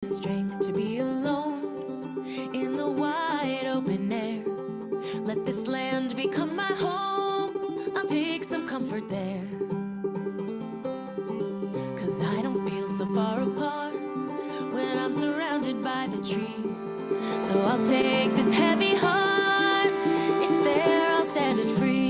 Strength to be alone in the wide open air. Let this land become my home. I'll take some comfort there. 'Cause I don't feel so far apart when I'm surrounded by the trees. So I'll take this heavy heart. It's there, I'll set it free.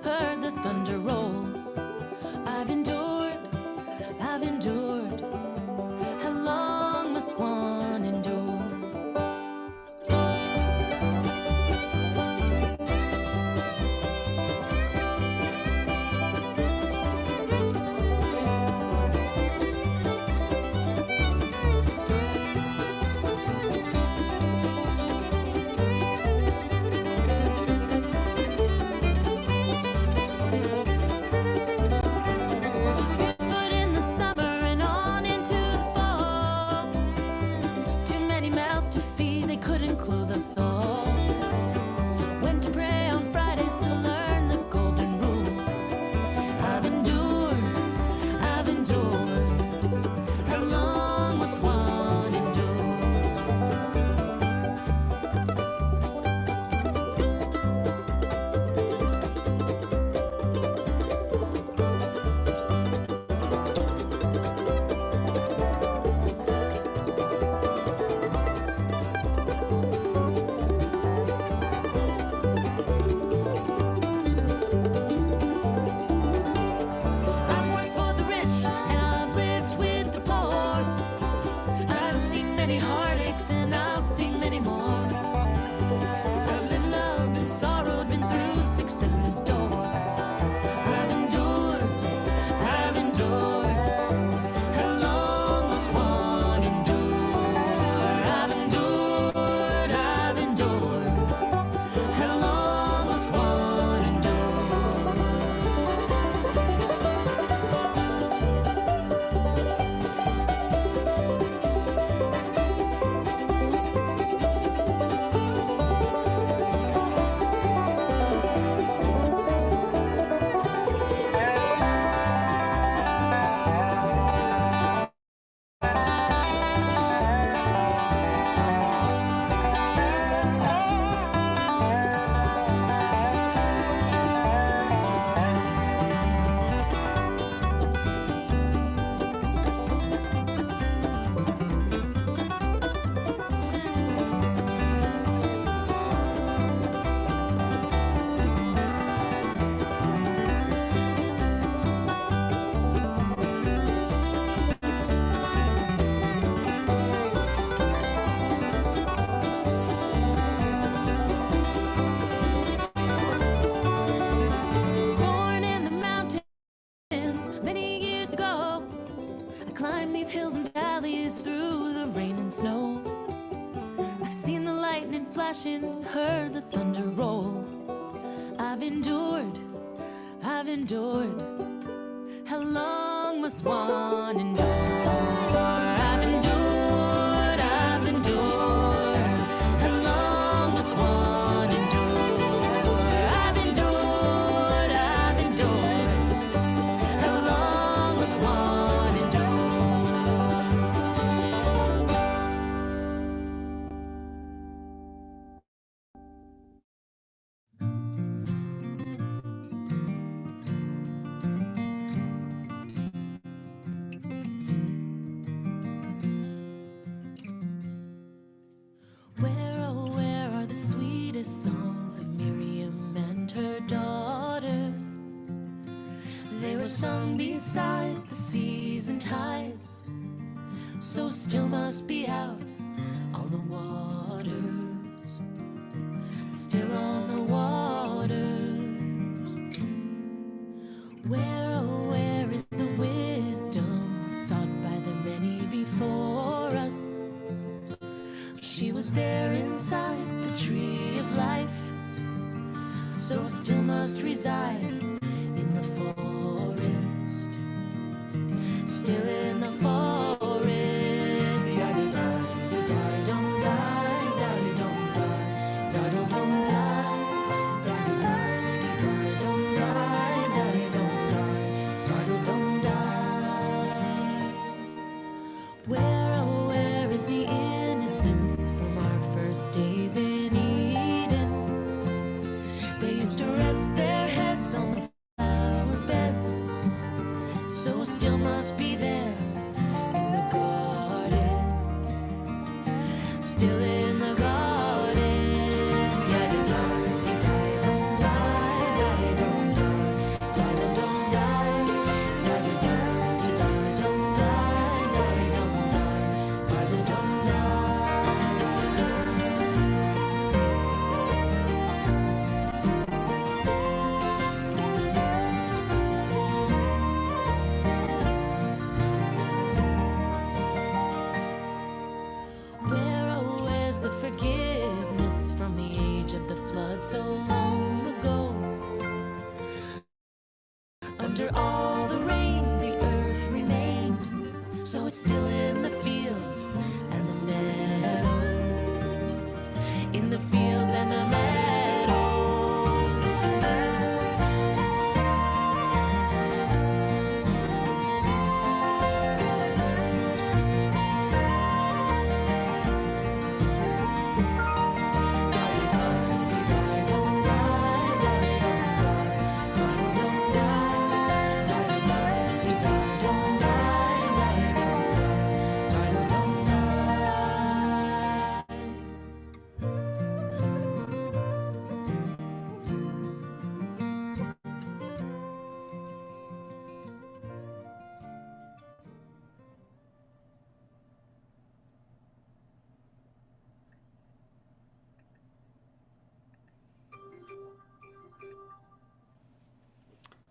Heard the thunder roll. I've endured. How long must one endure? Clothe us all. Went to pray on Fridays to learn the golden rule. I've endured. How long must one endure? flashing, heard the thunder roll. I've endured. How long must one endure? I've endured. How long must one endure? I've endured. How long must one Where are the sweetest songs of Miriam and her daughters? They were sung beside the seas and tides, so still must be out all the waters, still on the waters. Where is the wisdom sought by the many before us? She was there inside the tree of life, so still must reside in the forest, still in the forest. Where is the innocence from our first days in Eden? They used to rest their heads on the flower beds, so still must be there in the gardens, still in the gardens. Where's the forgiveness from the age of the flood so long ago? Under all the rain, the earth remained, so it's still in the fields and the meadows, in the fields and the meadows.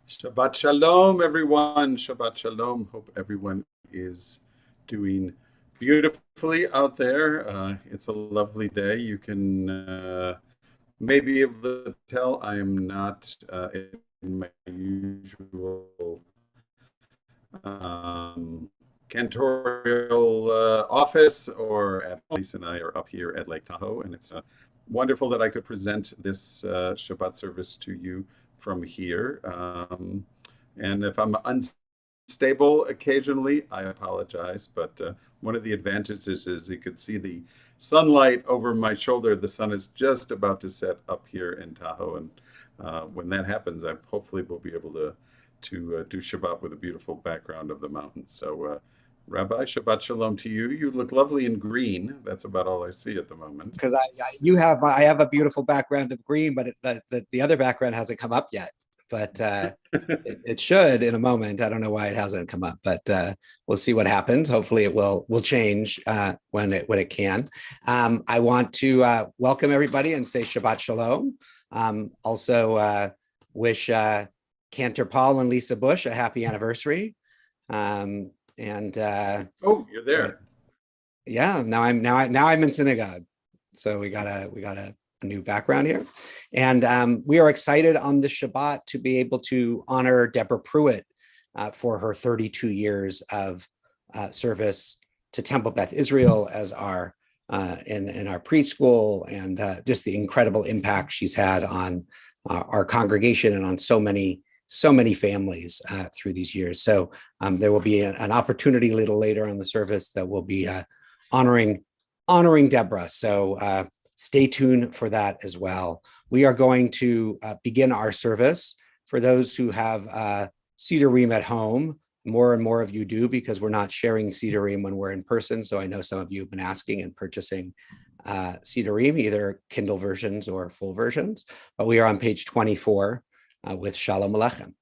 Shabbat Shalom, everyone. Shabbat Shalom. Hope everyone is doing beautifully out there. It's a lovely day. You can maybe be able to tell I am not in my usual cantorial office or at Lisa and I are up here at Lake Tahoe, and it's wonderful that I could present this Shabbat service to you from here. And if I'm unstable occasionally, I apologize, but one of the advantages is you could see the sunlight over my shoulder. The sun is just about to set up here in Tahoe, and when that happens, I hopefully will be able to do Shabbat with a beautiful background of the mountains. So Rabbi, Shabbat Shalom to you. You look lovely in green. That's about all I see at the moment. Because I have a beautiful background of green, but the other background hasn't come up yet. But it should in a moment. I don't know why it hasn't come up, but we'll see what happens. Hopefully, it will change when it can. I want to welcome everybody and say Shabbat Shalom. Also, wish Cantor Paul and Lisa Bush a happy anniversary. Oh, you're there. Yeah, now I'm in synagogue. So we got a new background here. And we are excited on this Shabbat to be able to honor Deborah Pruitt for her 32 years of service to Temple Beth Israel as our in our preschool, and just the incredible impact she's had on our congregation and on so many families through these years. So there will be an opportunity a little later on the service that will be honoring Deborah. So stay tuned for that as well. We are going to begin our service. For those who have Sederim at home, more and more of you do, because we're not sharing Sederim when we're in person. So I know some of you have been asking and purchasing Sederim, either Kindle versions or full versions. But we are on page 24 with Shalom Aleichem.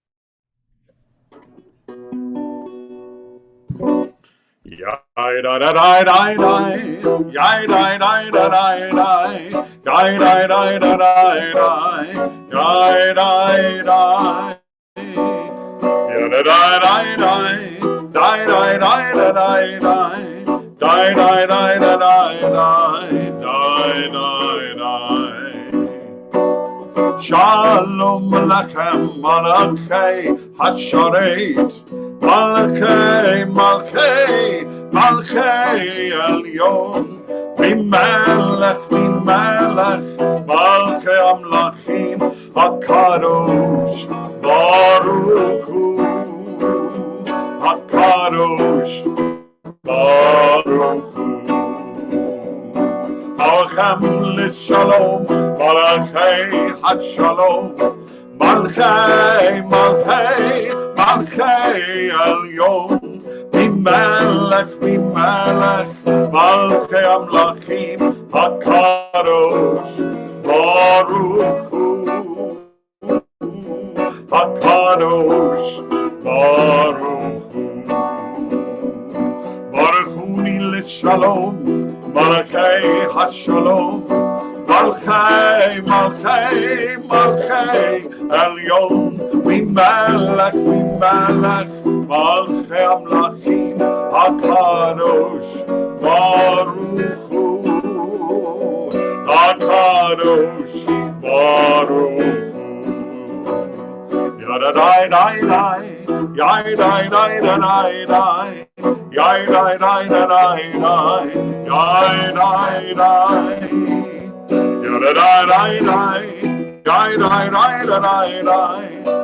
Shalom Lechem Malachei Hasharet Malachei Elyon Mimelech Malchei Amlachim HaKadosh Baruch Hu HaKadosh Baruch Hu Malchem L'Shalom Malachei HaShalom Malchei Elyon Mimelech Malchei Amlachim HaKadosh Baruch Hu HaKadosh Baruch Hu Baruch Hu L'Shalom Malachei HaShalom Malchei Elyon Mimelech Malchei Amlachim HaKadosh Baruch Hu HaKadosh Baruch Hu Yadadai Dai Dai Yai Dai Dai Dai Dai Yai Dai Dai Dai Dai Yai Dai Dai Yai Dai Dai Dai Yai Dai Dai Dai Dai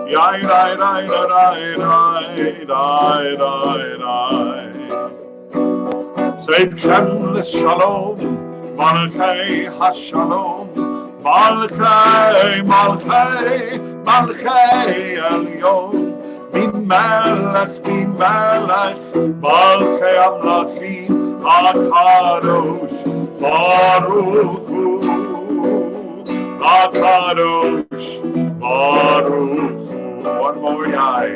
Yai Dai Dai Dai Dai Dai Dai Seichem L'Shalom Malchei HaShalom Malchei Elyon Mimelech Malchei Amlachim HaKadosh Baruch Hu HaKadosh Baruch Hu. One more yai.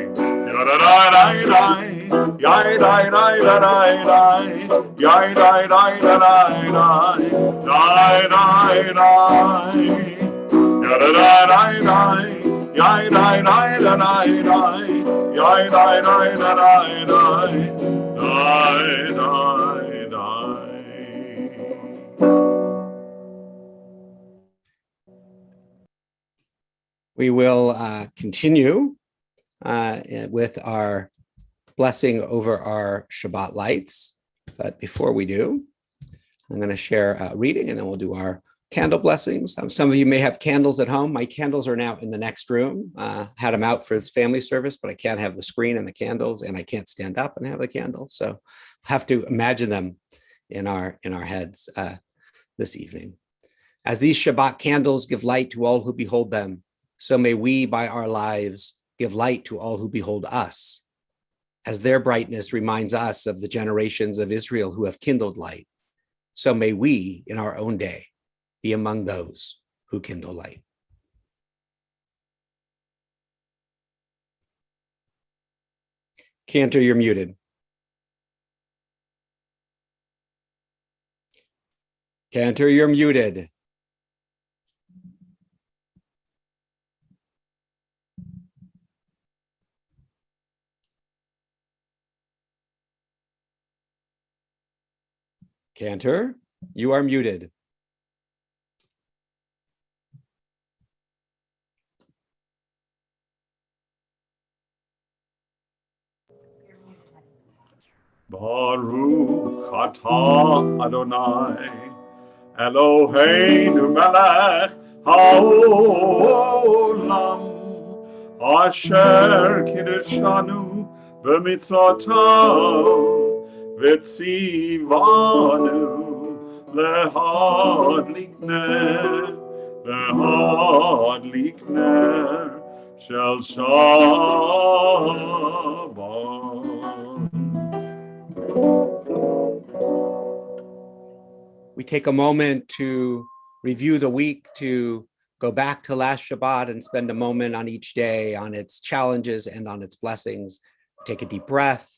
Yai dai dai dai dai. Yai dai dai dai dai. Dai dai dai. Yai dai dai. Yai dai dai dai dai. Yai dai dai dai dai. Dai dai dai. We will continue with our blessing over our Shabbat lights. But before we do, I'm going to share a reading, and then we'll do our candle blessings. Some of you may have candles at home. My candles are now in the next room. Had them out for this family service, but I can't have the screen and the candles, and I can't stand up and have the candles. So have to imagine them in our heads this evening. As these Shabbat candles give light to all who behold them, so may we, by our lives, give light to all who behold us, as their brightness reminds us of the generations of Israel who have kindled light. So may we, in our own day, be among those who kindle light. Cantor, you're muted. Cantor, you're muted. Cantor, you are muted. Baruch atah Adonai Eloheinu melech haolam asher kiddushanu b'mitzvotav v'tzivanu lehadlik ner shel Shabbat. We take a moment to review the week, to go back to last Shabbat and spend a moment on each day, on its challenges and on its blessings. Take a deep breath.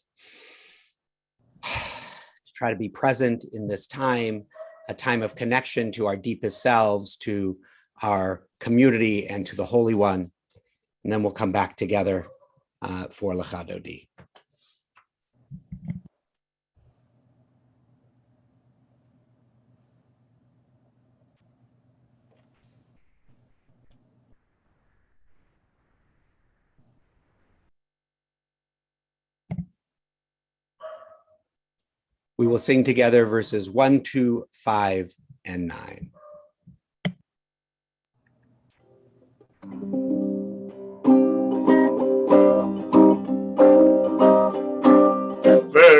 Try to be present in this time, a time of connection to our deepest selves, to our community, and to the Holy One. And then we'll come back together for Lecha Dodi. We will sing together verses 1, 2, 5, and 9.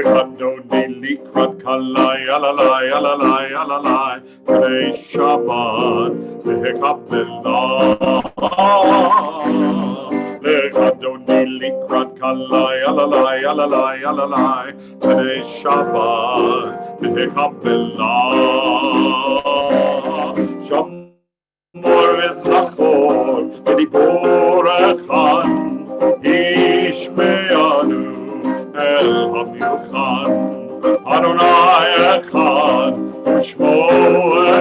Adoni likrat kalai alalai alalai alalai B'nei Shabbat v'hekabelah Adoni likrat kalai alalai alalai alalai B'nei Shabbat v'hekabelah Shamor v'zachor v'dibor echad Yishme'anu El Hamiuchan, Adonai Echad, Ushmo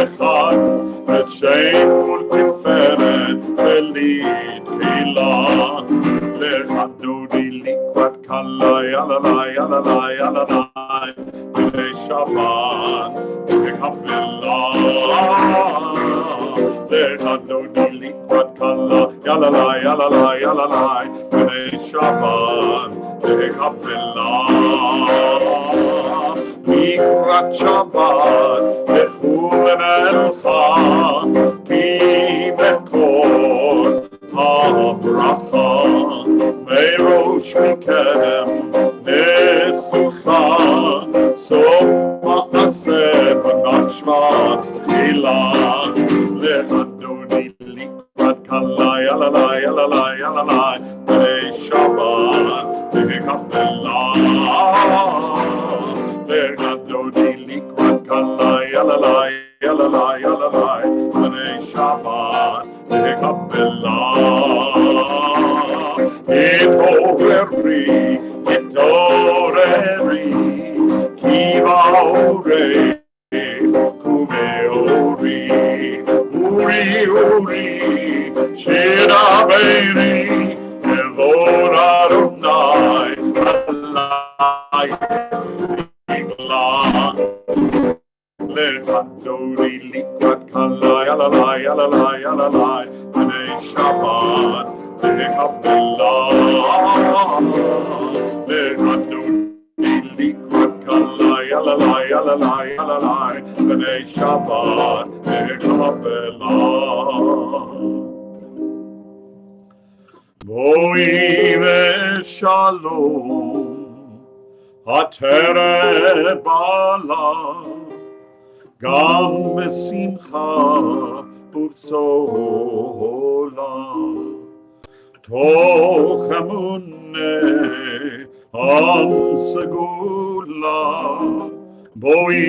Echad, V'Shem Ultiferet, Velid Tfilah, Lechadodi Likrat Kalai, Alalai, Alalai, Alalai, B'nei Shabbat, V'Kabelah, Lechadodi Likrat Kalai, Alalai, Alalai, Alalai, B'nei Shabbat, V'Kabelah, Mikrat Shabbat, V'chulen Elcha, Ki Bekor HaBracha, Merosh Mikem, Nesucha, Sof Ma'aseh V'Nashma Tfilah, Lechadodi Likrat Kalai, Alalai, Alalai, Alalai, B'nei Shabbat, V'Kabelah, Lechadodi Likrat Kalai, Alalai, Alalai, Alalai, B'nei Shabbat, V'Kabelah, Itoreri, Itoreri, Kivaore, Kumeori, Uri, Uri, Shirabeiri, Elor Adonai, Alai, Igla, Lechadodi Likrat Kalai, Alalai, Alalai, Alalai, B'nei Shabbat, V'Kabelah, Lechadodi Likrat Kalai, Alalai, Alalai, Alalai, B'nei Shabbat, V'Kabelah. Boi v'shalom, ateret bala, gam b'simcha uv'tzola, toch emuneh am segula, boi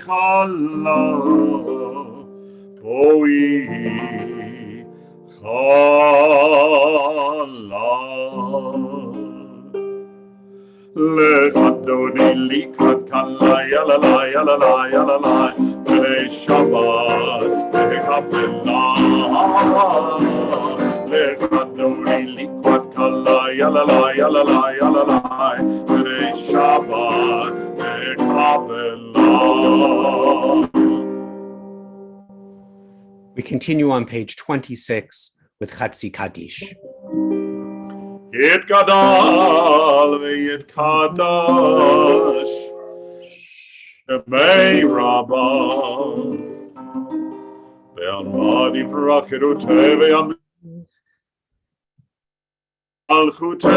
chala, boi Lechadodi Likrat Kalai, Alalai, Alalai, Alalai, B'nei Shabbat, V'Kabelah, Lechadodi Likrat Kalai, Alalai, Alalai, Alalai, B'nei Shabbat, V'Kabelah. We continue on page 26 with Chatzi Kaddish. יתגדל ויתקדש שמי רבה ועלמא דברה חירותי ומלכותי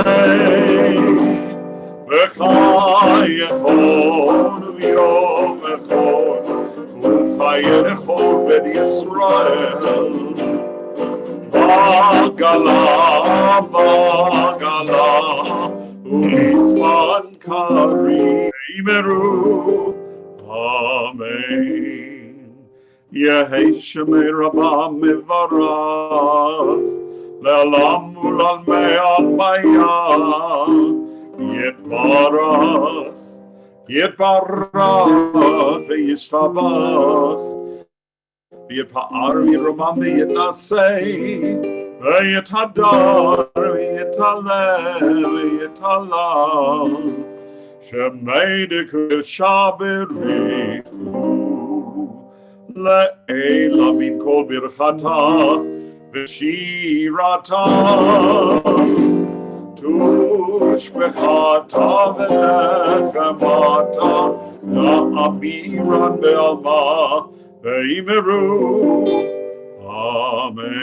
וחי יכול ויום יכול וחי יכול בן ישראל בגלה ובזמן קריב יאמרו אמן. יהי שמי רבה מברך לעולם ולעולמי עלמיה יתברך וישתבח ויתפאר וירומם ויתנשא ויתהדר ויתעלה ויתעלה שמי דקדושה בריחו לעילה מן כל ברכתה ושירתה תושבחתה ונחמתה לאמירן בעלמא ויאמרו Amen.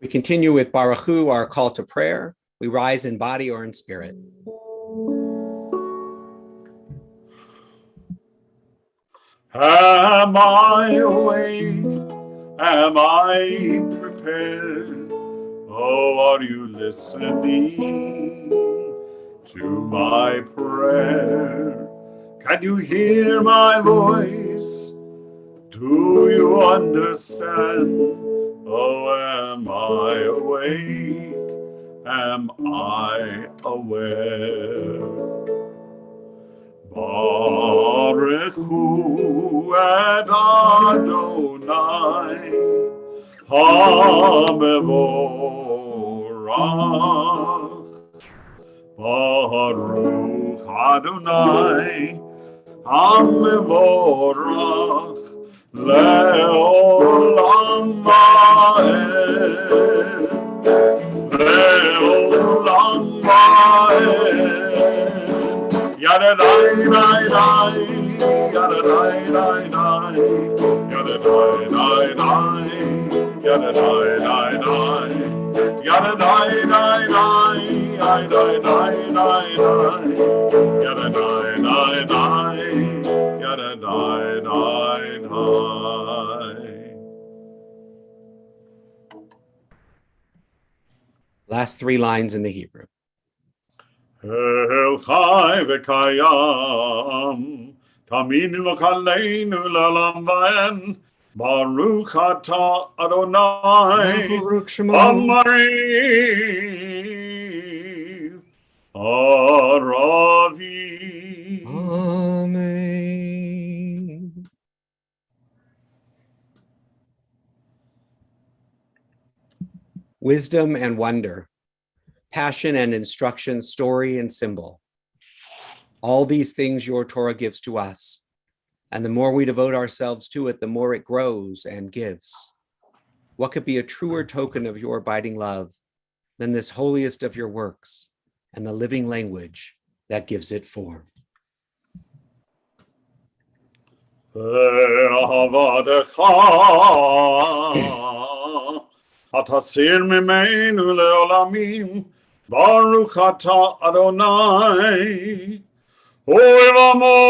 We continue with Baruch Hu, our call to prayer. We rise in body or in spirit. Am I awake? Am I prepared? Oh, are you listening to my prayer? Can you hear my voice? Do you understand? Oh, am I awake? Am I aware? Baruch Hu et Adonai HaMevorach Baruch Adonai HaMevorach Le'olam Va'ed Le'olam Va'ed Yada dai dai dai, yada dai dai dai, yada dai dai dai, yada dai dai dai, yada dai dai dai, yada dai dai dai, yada dai dai dai, yada dai dai dai. Last three lines in the Hebrew. El Chai v'Kayam, Taminu l'Chaleinu l'Olam va'en, Baruch Ata Adonai, Amariv, Aravi. Amen. Wisdom and wonder. Passion and instruction, story and symbol. All these things your Torah gives to us. And the more we devote ourselves to it, the more it grows and gives. What could be a truer token of your abiding love than this holiest of your works and the living language that gives it form? Atasir mimenu leolamim, Baruch Ata Adonai, Oivamo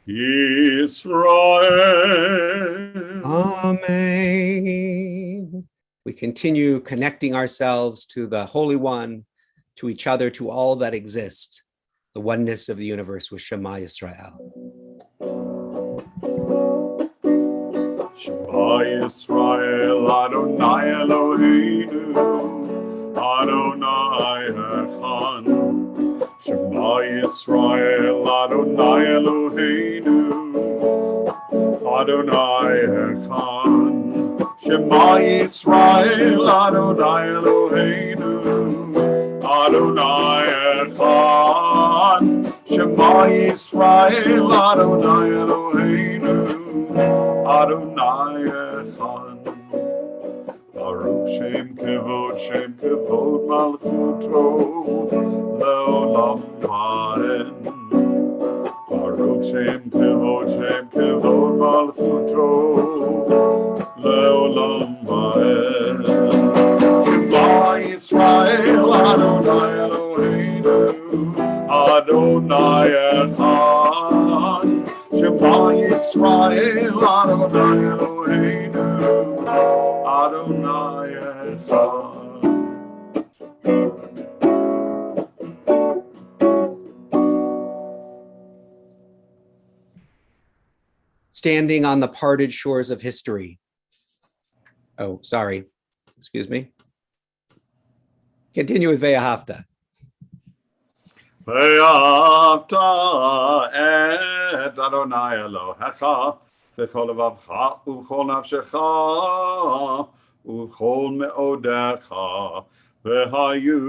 Yisrael. Amen. We continue connecting ourselves to the Holy One, to each other, to all that exist, the oneness of the universe with Shema Yisrael. Shema Yisrael, Adonai Eloheinu, Adonai Echad. Shema Yisrael, Adonai Eloheinu, Adonai Echad. Shema Yisrael, Adonai Eloheinu, Adonai Echad. Shema Yisrael, Adonai Eloheinu, Adonai Echad. Baruch Shem Kevod Malchuto Leolam Vaed. Baruch Shem Kevod Malchuto Leolam Vaed. Shema Yisrael Adonai Eloheinu Adonai Echad. Shema Yisrael Adonai Eloheinu Adonai Echad. Standing on the parted shores of history. Oh, sorry. Excuse me. Continue with Ve'ahavta. Ve'ahavta et Adonai Elohecha v'chol levavcha u'chol nafshecha u'chol me'odecha v'hayu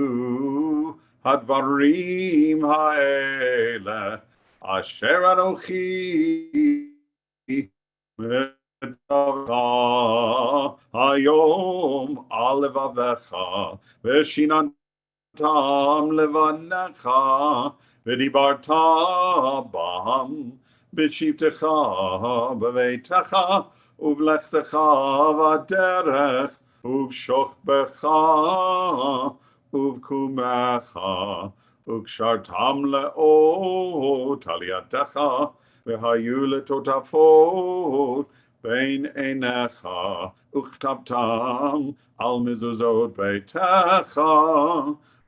hadvarim ha'ele asher anochi mitzavcha hayom al levavecha v'shinan Tam levanecha v'dibarta bam b'shivtecha b'veitecha uv'lechtecha v'derech uv'shochbecha uv'kumecha uv'kshartam le'ot aliyatecha v'hayu letotafot bein einecha uchtabtam al mezuzot beitecha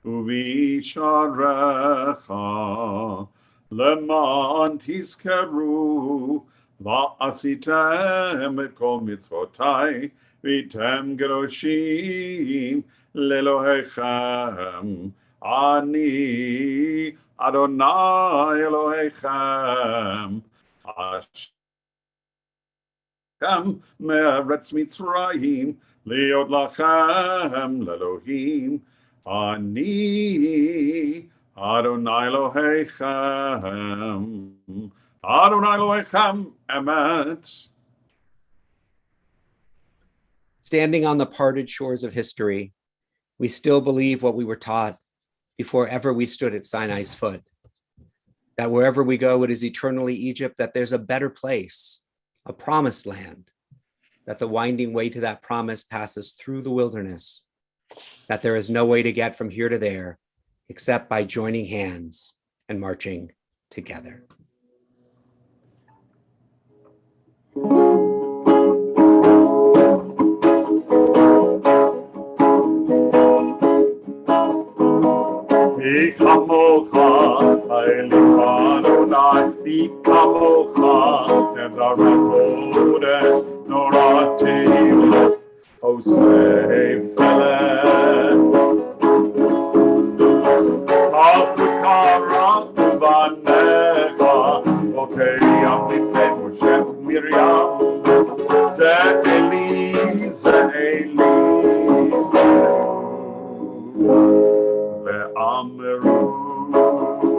Uvisharecha leman tiskeru va'asitem et kol mitzvotai vitem gedoshim lelohechem ani Adonai Elohechem Hashem me'eretz Mitzrayim liot lachem lelohim Ani Adonai Elohechem Adonai Elohechem Emet. Standing on the parted shores of history, we still believe what we were taught before ever we stood at Sinai's foot, that wherever we go, it is eternally Egypt, that there's a better place, a promised land, that the winding way to that promise passes through the wilderness, that there is no way to get from here to there except by joining hands and marching together. Mi kamocha, Elim Adonai, mi kamocha, Nedaret Kodesh, Noratim, Osei Felet. Afukara Uvanecha, Okei Amifne Moshe Miriam, Ze Eli, Ve'ameru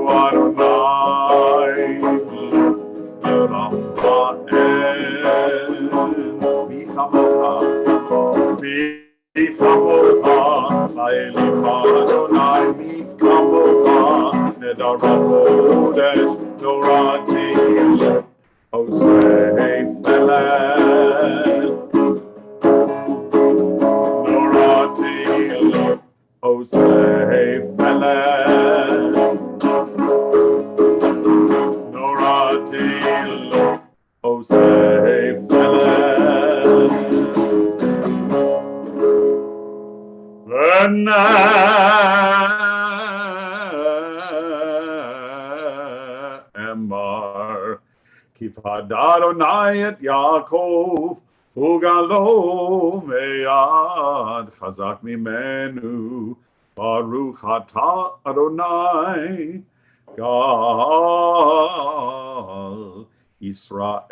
Adonai L'olam va'ed Michamocha Elim Adonai Michamocha Nedarat Kodesh Noratim Osei Felet Noratim Osei Felet Noratil Osei Felet Emar Kifad Adonai et Yaakov Ugalo meyad chazak mimenu Baruch atah Adonai Gal Israel.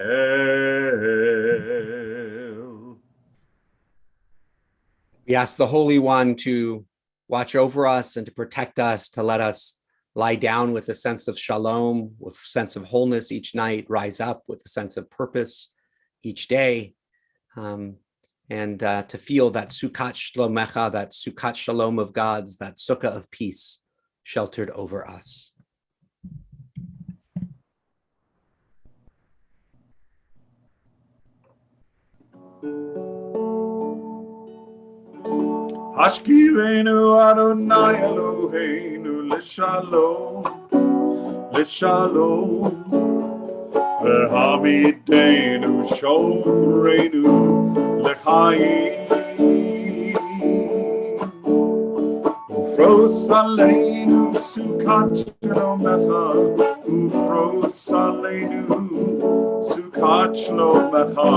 We ask the Holy One to watch over us and to protect us, to let us lie down with a sense of shalom, with a sense of wholeness each night, rise up with a sense of purpose, each day, and to feel that Sukkot Shlomecha, that Sukkot Shalom of God's, that Sukkah of peace sheltered over us. Hashkivenu Adonai Eloheinu L'Shalom, L'Shalom, V'hamidenu Shomreinu L'Chaim, Ufros Aleinu Sukkot Shlomecha, Ufros Aleinu Sukkot Shlomecha,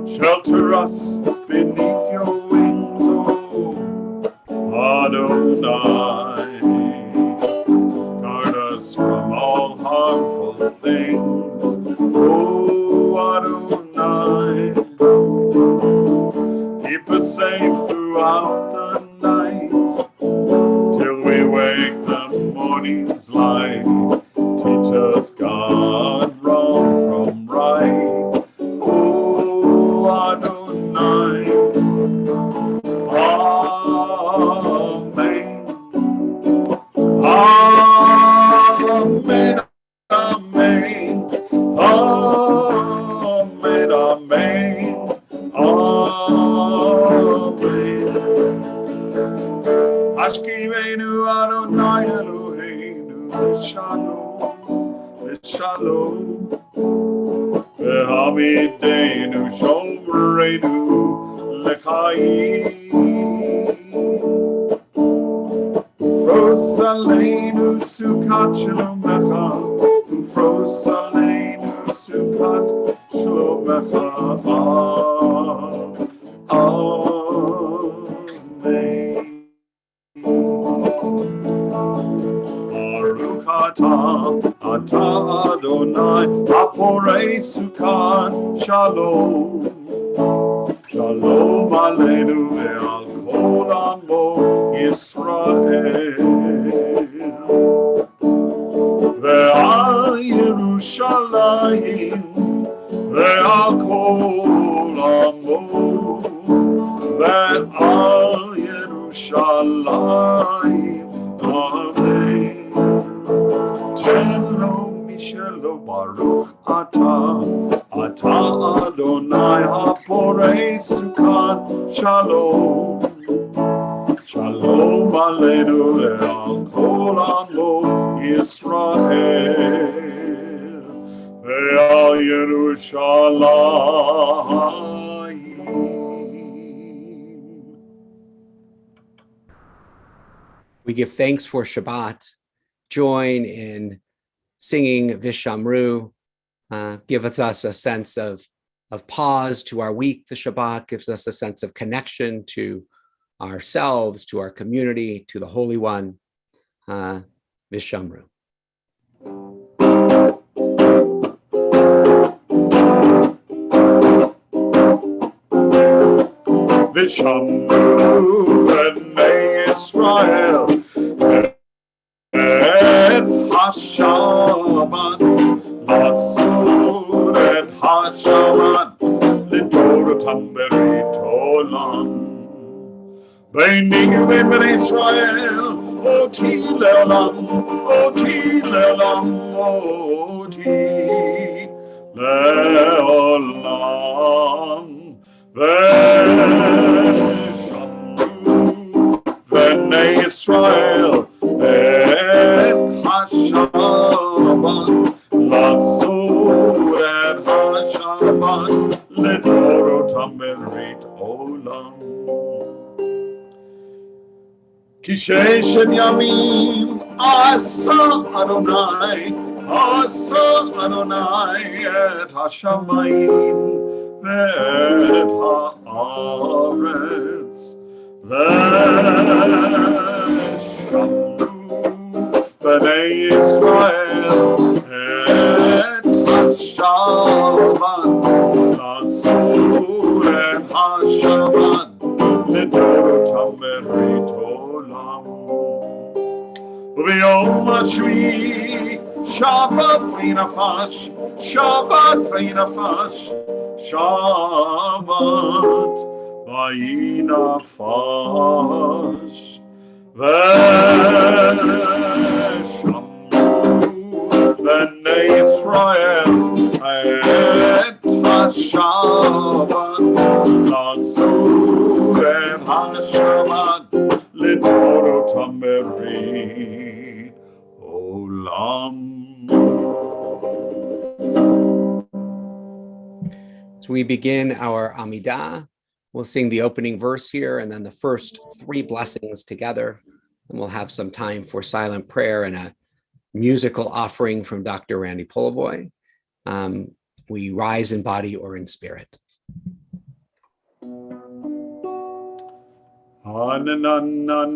Shelter us beneath your wings, O Adonai. Guard us from all harmful things, O Adonai. Keep us safe throughout the night, till we wake the morning's light. Teach us, God, wrong from right, O Adonai. Amen. Amen. Amen. Amen. Amen. Amen. Ashkivenu Adonai Eloheinu L'Shalom, L'Shalom, V'hamidenu Shomreinu L'Chaim, Ufros Aleinu Sukkot Shlomecha, Ufros Aleinu Sukkot Shlomecha, Amen. Baruch atah Adonai, Haporei Sukkot Shalom. Shalom Aleinu ve'al kol amo Yisrael. Ve'al Yerushalayim, ve'al kol amo, ve'al Yerushalayim. Amen. Telo Mishelo Baruch atah Adonai Haporei Sukkot Shalom. Shalom Aleinu ve'al kol amo Yisrael, ve'al Yerushalayim. We give thanks for Shabbat. Join in singing Vishamru. Gives us a sense of pause to our week. The Shabbat gives us a sense of connection to ourselves, to our community, to the Holy One. Vishamru. Vishamru b'nei Israel et Hashabat Latzur et Hashabat Lidorotam berit olam Beini v'bnei Israel Oti le'olam Oti le'olam Oti le'olam Veshamru b'nei Israel et Hashabat Latzur et Hashabat Lidorotam berit olam Ki sheshet yamim asa Adonai et hashamayim ve'et haaretz ve'shamru b'nei Israel et hashabat Latzur et hashabat Lidorotam berit olam וביום השביעי שבת וינפש, שבת וינפש, שבת וינפש. ושמעו בני ישראל את השבת, עשו את השבת לדורות המרים עולם. So we begin our Amidah. We'll sing the opening verse here and then the first three blessings together. And we'll have some time for silent prayer and a musical offering from Dr. Randy Polivoy. We rise in body or in spirit. Adonai,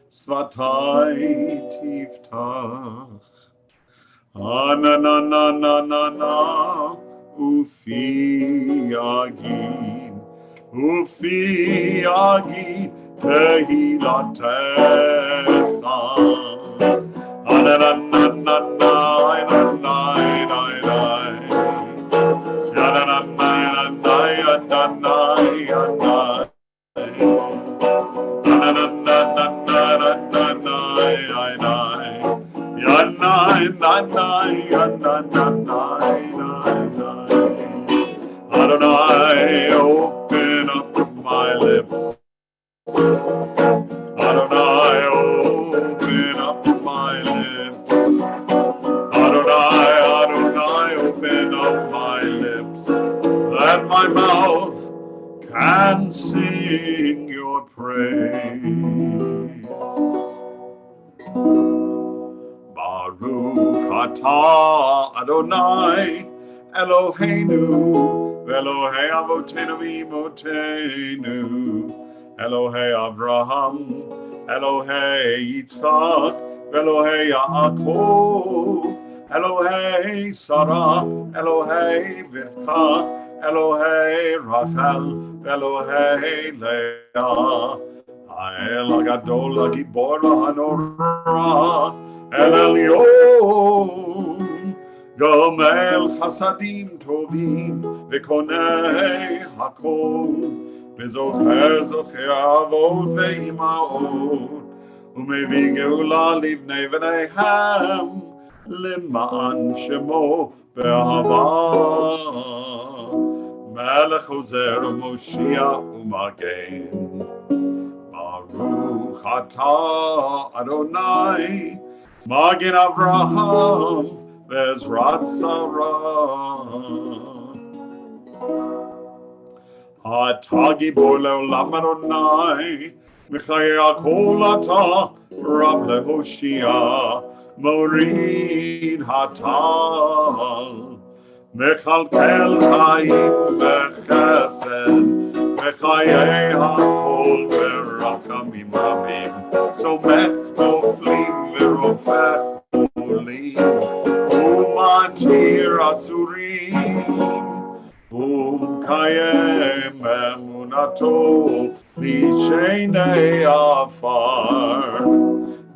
Svatai tiftach, Ananananana, Ufi yagid, Tehilatecha, Anananana, Adonai, open up my lips. Adonai, open up my lips. Adonai, Adonai, open up my lips, that my mouth can sing your praise. Baruch atah Adonai Eloheinu Elohei Avotenu v'imotenu, Elohei Avraham, Elohei Yitzchak, Elohei Yaakov, Elohei Sarah, Elohei Rivka, Elohei Rachel, Elohei Leah, Ha'el HaGadol HaGibor HaNorah, El Elyon, Gomel Chasadim Tovim, V'konei Hakol, V'zocher Zocher Avot Ve'ima'ot, U'mevi Geula Livnei V'neihem, L'ma'an Shemo Be'ahava, Melech Ozer U'Moshiach U'Magen. Baruch atah Adonai, Magen Avraham, Bezrat Sarah. Atah Gibor le'olam Adonai, Mechayei hakol atah, Rab lehoshia, Morid hatal, Mechalkel chayim bechesed, Mechayei hakol berachamim rabim, Somech noflim v'rofech Umatir asurim, Umkayem emunato Lishenei afar,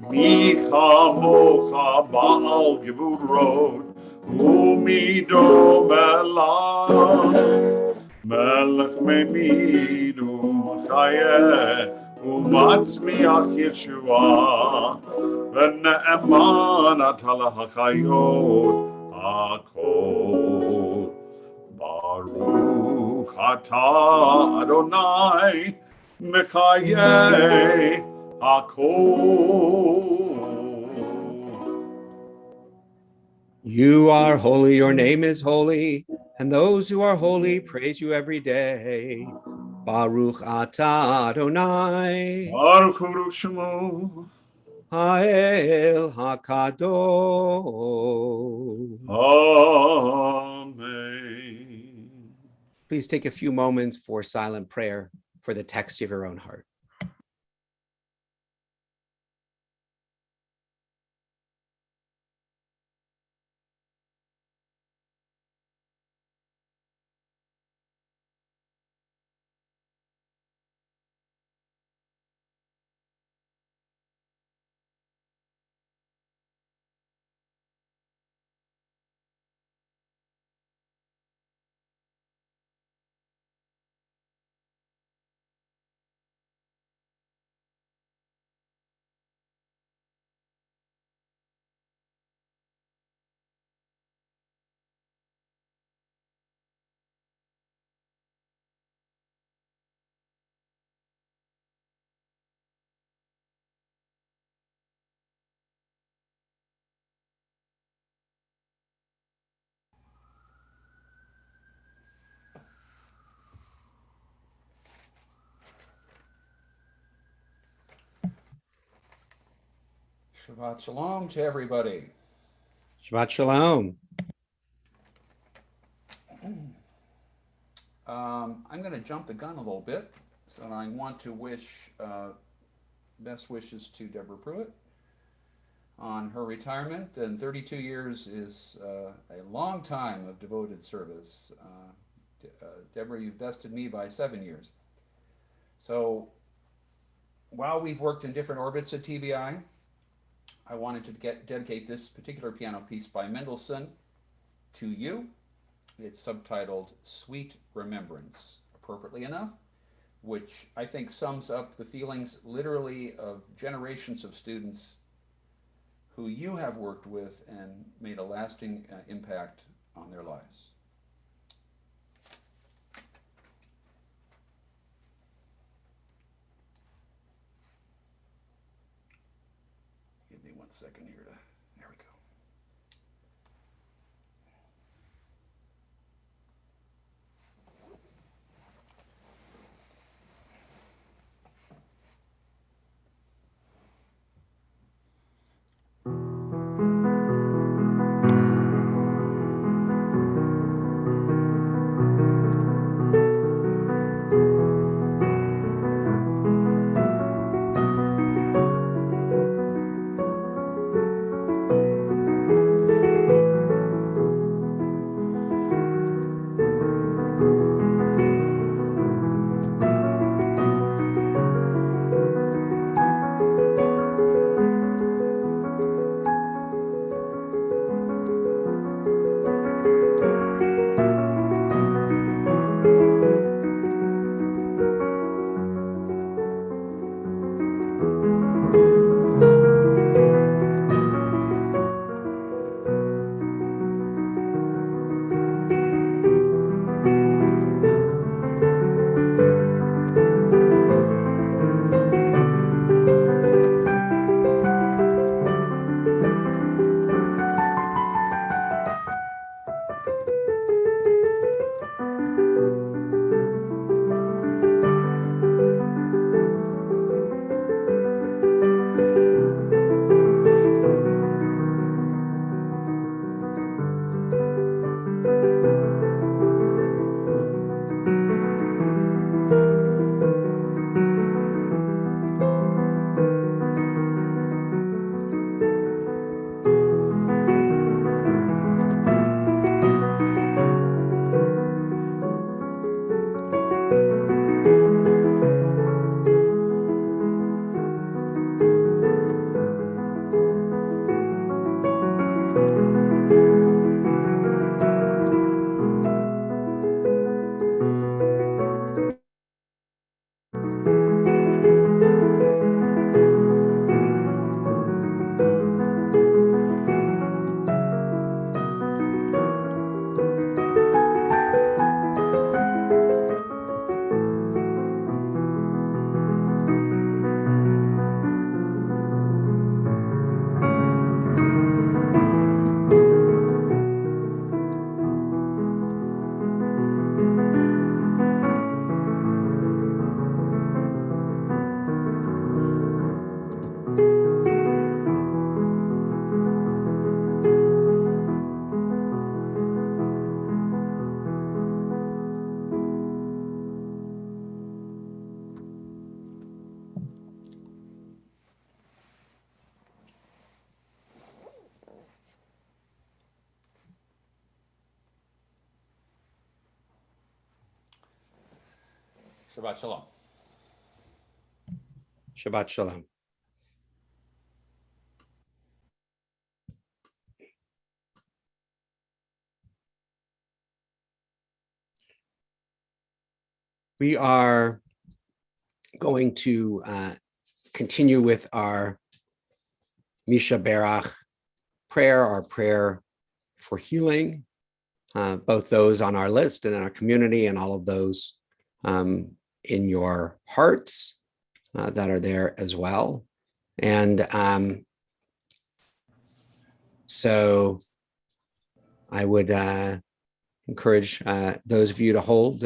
Micha mocha ba'al gevurot, Umido melech, Melech memid umchayeh, Umatzmiach Yeshua, V'ne'eman atala hachayot hakol. Baruch atah Adonai, Mechayei hakol. You are holy, your name is holy, and those who are holy praise you every day. Baruch atah Adonai, Baruch Hu Shemo, Ha'el HaKadosh. Amen. Please take a few moments for silent prayer for the text of your own heart. Shabbat Shalom to everybody. Shabbat Shalom. I'm going to jump the gun a little bit, so I want to wish best wishes to Deborah Pruitt on her retirement. And 32 years is a long time of devoted service. Deborah, you've bested me by 7 years. So while we've worked in different orbits at TBI, I wanted to dedicate this particular piano piece by Mendelssohn to you. It's subtitled Sweet Remembrance, appropriately enough, which I think sums up the feelings literally of generations of students who you have worked with and made a lasting impact on their lives. Give me 1 second here to, there we go. Shabbat Shalom. Shabbat Shalom. We are going to continue with our Misha Berach prayer, our prayer for healing, both those on our list and in our community, and all of those in your hearts that are there as well. And so I would encourage those of you to hold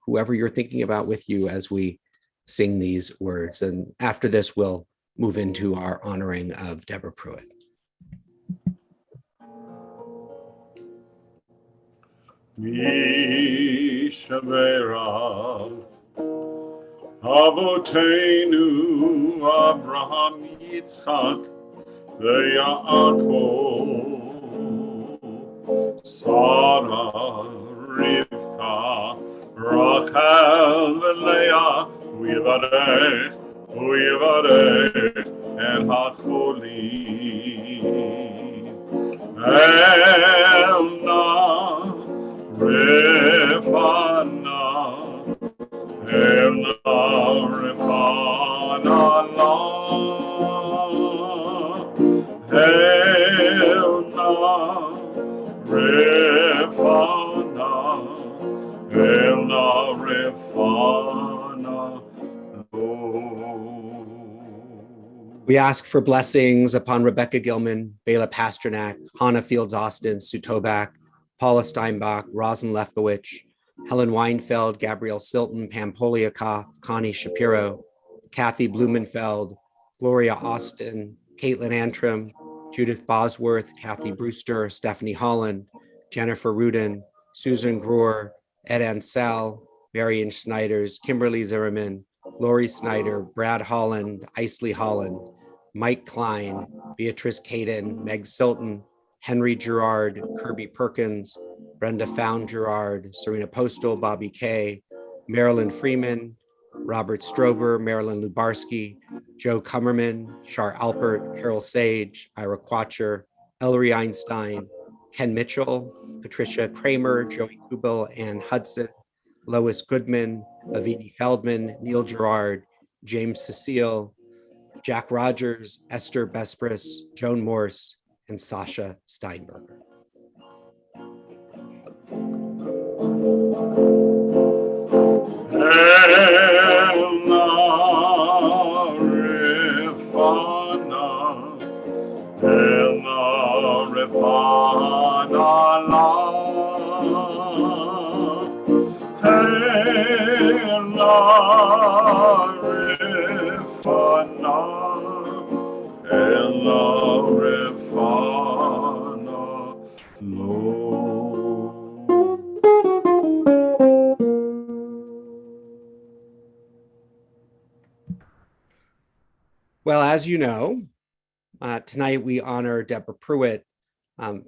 whoever you're thinking about with you as we sing these words. And after this, we'll move into our honoring of Deborah Pruitt. Mishavera Avotenu Abraham Yitzchak Yaakov Sarah Rivka Rachel Leah Uyivarech and Hacholim Elna Refana Elna Refana Elna Refana Elna Refana We ask for blessings upon Rebecca Gilman, Bela Pasternak, Hannah Fields Austin, Sue Tobak, Paula Steinbach, Rosin Lefkowitz, Helen Weinfeld, Gabrielle Silton, Pam Poliakoff, Connie Shapiro, Kathy Blumenfeld, Gloria Austin, Caitlin Antrim, Judith Bosworth, Kathy Brewster, Stephanie Holland, Jennifer Rudin, Susan Brewer, Ed Ansell, Marion Schneiders, Kimberly Zimmerman, Lori Snyder, Brad Holland, Isley Holland, Mike Klein, Beatrice Caden, Meg Silton, Henry Gerard, Kirby Perkins, Brenda Found Gerard, Serena Postal, Bobby Kay, Marilyn Freeman, Robert Strober, Marilyn Lubarsky, Joe Kummerman, Shar Alpert, Carol Sage, Ira Quatcher, Ellery Einstein, Ken Mitchell, Patricia Kramer, Joey Kubel, Ann Hudson, Lois Goodman, Lavini Feldman, Neil Gerard, James Cecile, Jack Rogers, Esther Bespris, Joan Morse, and Sasha Steinberger. Well, as you know, tonight we honor Deborah Pruitt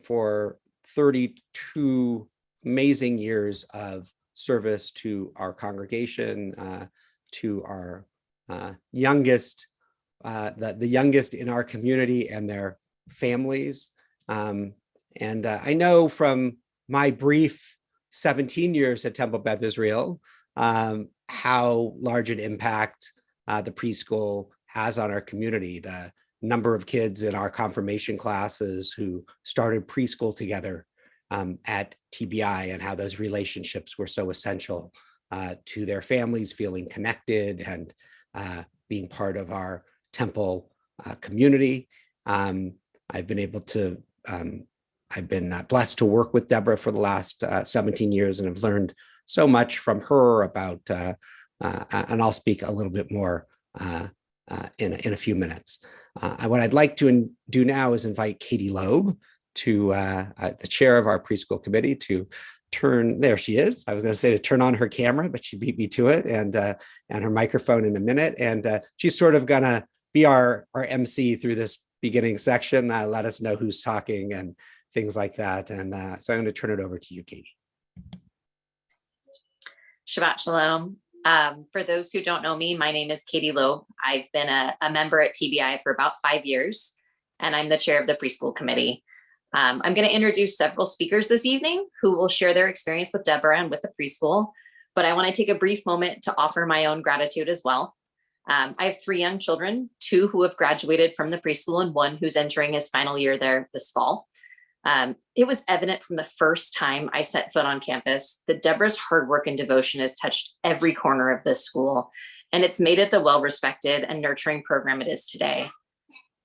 for 32 amazing years of service to our congregation, to our youngest, the youngest in our community and their families. And I know from my brief 17 years at Temple Beth Israel, how large an impact the preschool has on our community. The number of kids in our confirmation classes who started preschool together at TBI, and how those relationships were so essential to their families feeling connected and being part of our Temple community. I've been blessed to work with Deborah for the last 17 years, and have learned so much from her about, and I'll speak a little bit more in a few minutes. What I'd like to do now is invite Katie Loeb, to the chair of our preschool committee, to turn, there she is. I was going to say to turn on her camera, but she beat me to it, and her microphone in a minute. And she's sort of going to be our MC through this beginning section, let us know who's talking and things like that. And so I'm going to turn it over to you, Katie. Shabbat Shalom. For those who don't know me, my name is Katie Loeb. I've been a member at TBI for about 5 years, and I'm the chair of the preschool committee. I'm going to introduce several speakers this evening who will share their experience with Deborah and with the preschool, but I want to take a brief moment to offer my own gratitude as well. I have 3 young children, 2 who have graduated from the preschool and 1 who's entering his final year there this fall. It was evident from the first time I set foot on campus that Deborah's hard work and devotion has touched every corner of this school, and it's made it the well-respected and nurturing program it is today.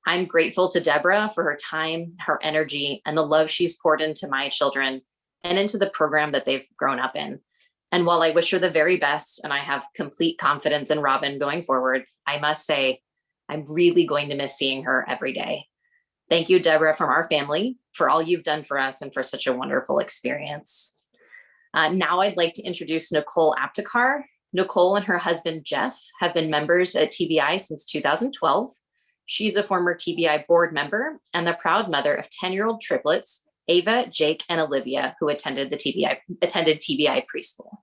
I'm grateful to Deborah for her time, her energy, and the love she's poured into my children and into the program that they've grown up in. And while I wish her the very best, and I have complete confidence in Robin going forward, I must say, I'm really going to miss seeing her every day. Thank you, Deborah, from our family, for all you've done for us and for such a wonderful experience. Now I'd like to introduce Nicole Aptekar. Nicole and her husband, Jeff, have been members at TBI since 2012. She's a former TBI board member and the proud mother of 10-year-old triplets, Ava, Jake, and Olivia, who attended TBI preschool.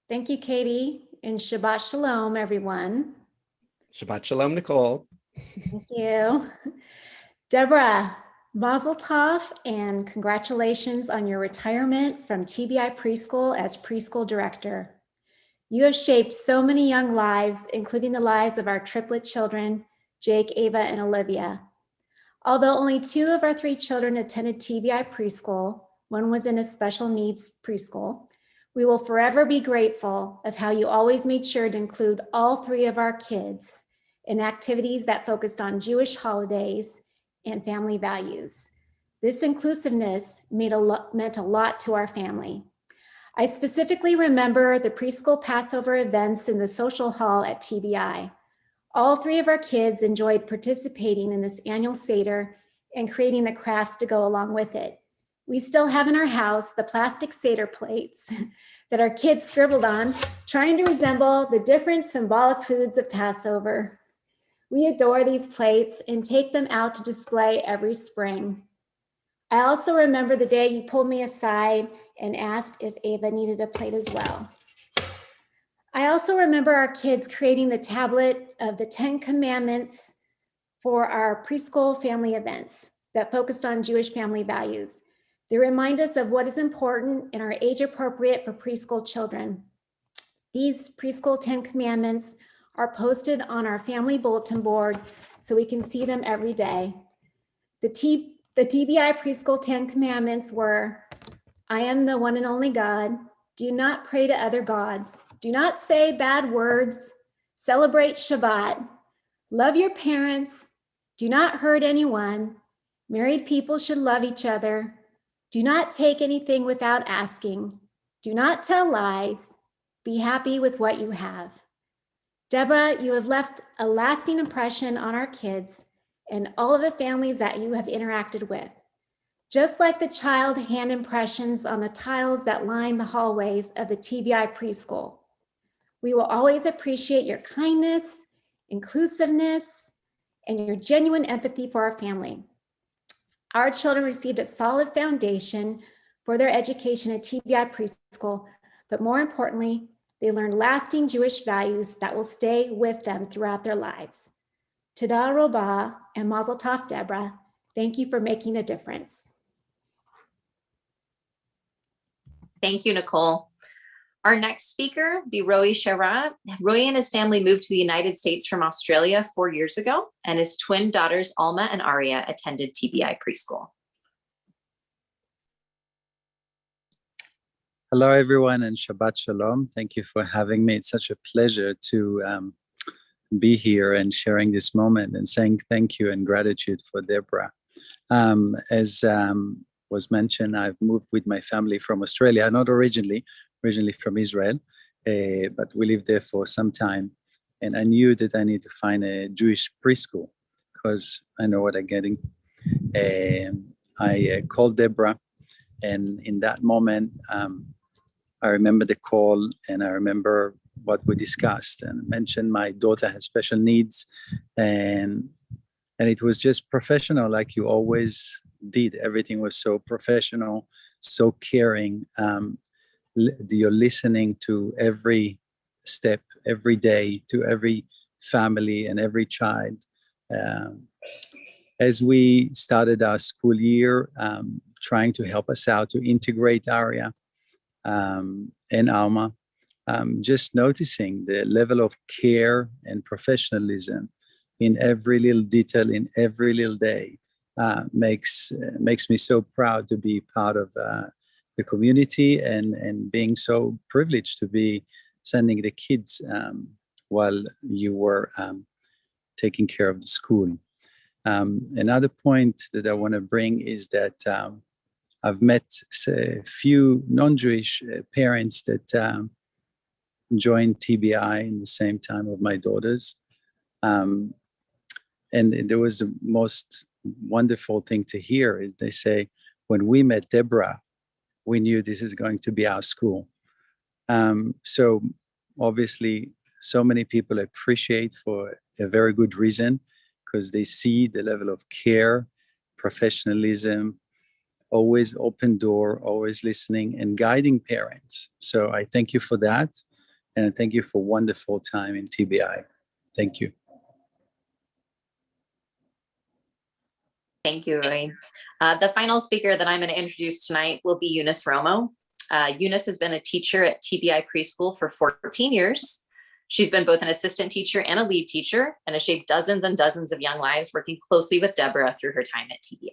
Thank you, Katie, and Shabbat Shalom, everyone. Shabbat Shalom, Nicole. Thank you. Deborah, Mazel Tov, and congratulations on your retirement from TBI Preschool as preschool director. You have shaped so many young lives, including the lives of our triplet children, Jake, Ava, and Olivia. Although only 2 of our 3 children attended TBI Preschool, one was in a special needs preschool, we will forever be grateful of how you always made sure to include all 3 of our kids in activities that focused on Jewish holidays and family values. This inclusiveness meant a lot to our family. I specifically remember the preschool Passover events in the social hall at TBI. All 3 of our kids enjoyed participating in this annual Seder and creating the crafts to go along with it. We still have in our house the plastic Seder plates that our kids scribbled on, trying to resemble the different symbolic foods of Passover. We adore these plates and take them out to display every spring. I also remember the day you pulled me aside and asked if Ava needed a plate as well. I also remember our kids creating the tablet of the 10 Commandments for our preschool family events that focused on Jewish family values. They remind us of what is important and are age appropriate for preschool children. These preschool 10 Commandments are posted on our family bulletin board so we can see them every day. The TBI preschool 10 Commandments were: I am the one and only God. Do not pray to other gods. Do not say bad words. Celebrate Shabbat. Love your parents. Do not hurt anyone. Married people should love each other. Do not take anything without asking. Do not tell lies. Be happy with what you have. Deborah, you have left a lasting impression on our kids and all of the families that you have interacted with. Just like the child hand impressions on the tiles that line the hallways of the TBI preschool, we will always appreciate your kindness, inclusiveness, and your genuine empathy for our family. Our children received a solid foundation for their education at TBI preschool, but more importantly, they learned lasting Jewish values that will stay with them throughout their lives. Toda Rabah and Mazel Tov, Deborah. Thank you for making a difference. Thank you, Nicole. Our next speaker, be Roy Shara. Roy and his family moved to the United States from Australia 4 years ago, and his twin daughters, Alma and Aria, attended TBI preschool. Hello, everyone, and Shabbat Shalom. Thank you for having me. It's such a pleasure to be here and sharing this moment and saying thank you and gratitude for Deborah. As was mentioned, I've moved with my family from Australia, not originally from Israel, but we lived there for some time. And I knew that I need to find a Jewish preschool because I know what I'm getting. I called Deborah, and in that moment, I remember the call and I remember what we discussed, and I mentioned my daughter has special needs, and it was just professional like you always did. Everything was so professional, so caring. You're listening to every step, every day, to every family and every child. As we started our school year, trying to help us out to integrate Aria and Alma, just noticing the level of care and professionalism in every little detail, in every little day, makes me so proud to be part of the community and being so privileged to be sending the kids while you were taking care of the school. Another point that I want to bring is that I've met a few non-Jewish parents that joined TBI in the same time of my daughters. And there was the most wonderful thing to hear is they say, when we met Deborah, we knew this is going to be our school. So obviously, so many people appreciate for a very good reason, because they see the level of care, professionalism, always open door, always listening and guiding parents. So I thank you for that. And I thank you for wonderful time in TBI. Thank you. Thank you, Roy. The final speaker that I'm going to introduce tonight will be Eunice Romo. Eunice has been a teacher at TBI Preschool for 14 years. She's been both an assistant teacher and a lead teacher, and has shaped dozens and dozens of young lives, working closely with Deborah through her time at TBI.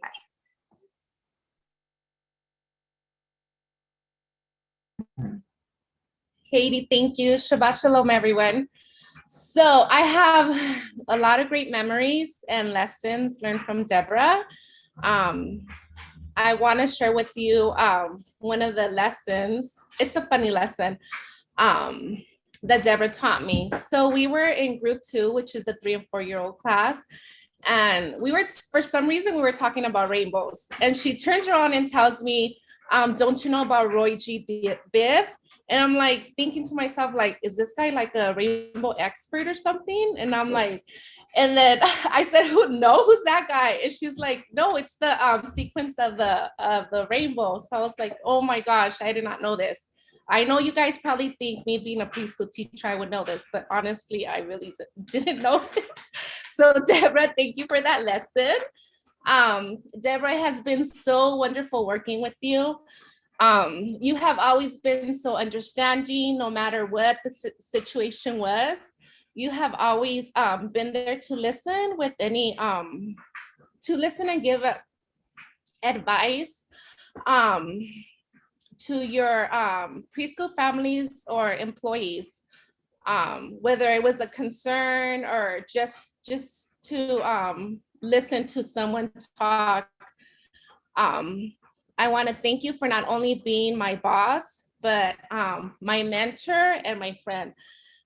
Katie, thank you. Shabbat Shalom, everyone. So I have a lot of great memories and lessons learned from Deborah. I want to share with you one of the lessons. It's a funny lesson that Deborah taught me. So we were in group 2, which is the 3 and 4-year-old class. And we were, for some reason, we were talking about rainbows. And she turns around and tells me, don't you know about Roy G. Biv? And I'm like thinking to myself, like, is this guy like a rainbow expert or something? And I'm like, and then I said, who's that guy? And she's like, no, it's the sequence of the rainbow. So I was like, oh my gosh, I did not know this. I know you guys probably think me being a preschool teacher, I would know this, but honestly, I really didn't know this. So Deborah, thank you for that lesson. Deborah, has been so wonderful working with you. You have always been so understanding, no matter what the situation was. You have always been there to listen with any, to listen and give advice to your preschool families or employees, whether it was a concern or just to listen to someone talk. I want to thank you for not only being my boss, but my mentor and my friend.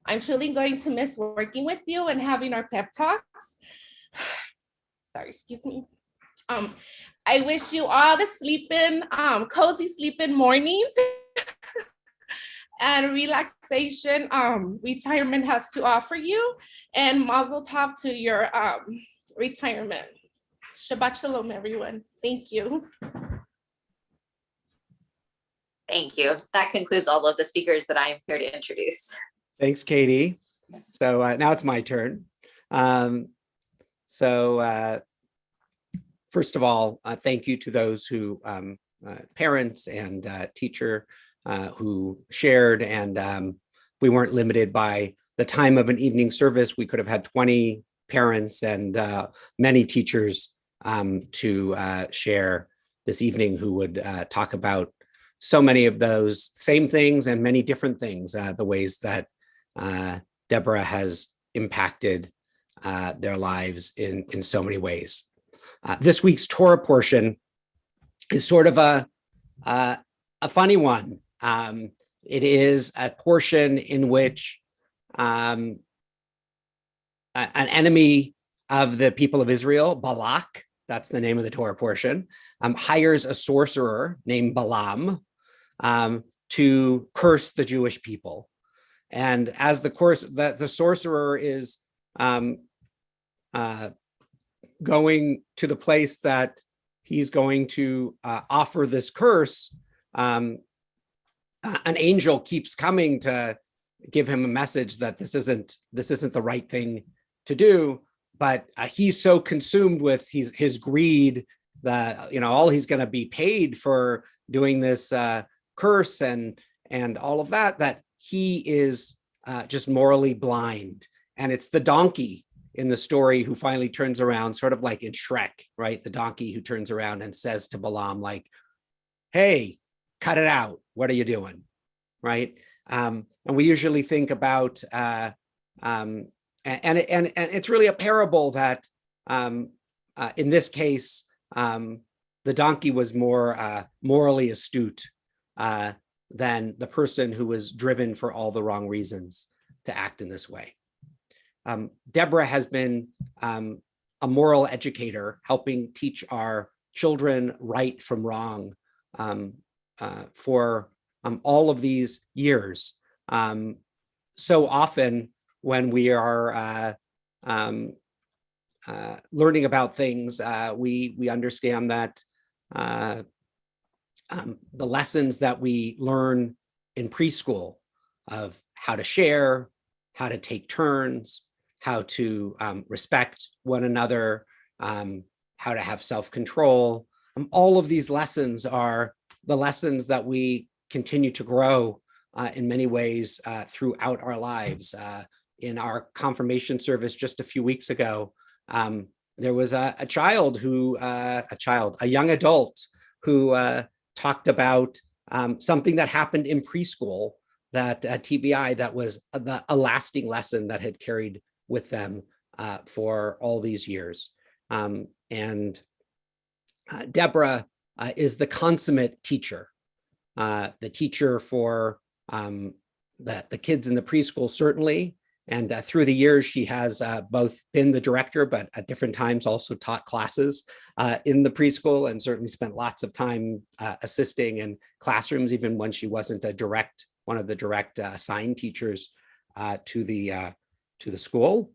I'm truly going to miss working with you and having our pep talks. Sorry, excuse me. I wish you all the sleeping, cozy sleeping mornings and relaxation retirement has to offer you, and mazel tov to your retirement. Shabbat shalom, everyone. Thank you. Thank you. That concludes all of the speakers that I am here to introduce. Thanks, Katie. So now it's my turn. First of all, thank you to those who, parents and teacher who shared, and we weren't limited by the time of an evening service. We could have had 20 parents and many teachers to share this evening who would talk about so many of those same things and many different things, the ways that Deborah has impacted their lives in so many ways. This week's Torah portion is sort of a funny one. It is a portion in which an enemy of the people of Israel, Balak, that's the name of the Torah portion, hires a sorcerer named Balaam to curse the Jewish people. And as the sorcerer is going to the place that he's going to offer this curse, an angel keeps coming to give him a message that this isn't the right thing to do. But he's so consumed with his greed that all he's going to be paid for doing this curse and all of that he is just morally blind. And it's the donkey in the story who finally turns around, sort of like in Shrek, right? The donkey who turns around and says to Balaam, like, hey, cut it out. What are you doing? Right? And we usually think about, and it's really a parable that in this case, the donkey was more morally astute than the person who was driven for all the wrong reasons to act in this way. Deborah has been a moral educator, helping teach our children right from wrong for all of these years. So often when we are learning about things, we understand that the lessons that we learn in preschool of how to share, how to take turns, how to respect one another, how to have self-control. All of these lessons are the lessons that we continue to grow in many ways throughout our lives. In our confirmation service just a few weeks ago, there was a young adult who talked about something that happened in preschool that at TBI that was a lasting lesson that had carried with them for all these years. And Deborah is the consummate teacher, the teacher for the kids in the preschool, certainly. And through the years, she has both been the director, but at different times also taught classes in the preschool, and certainly spent lots of time assisting in classrooms, even when she wasn't one of the direct assigned teachers to the school.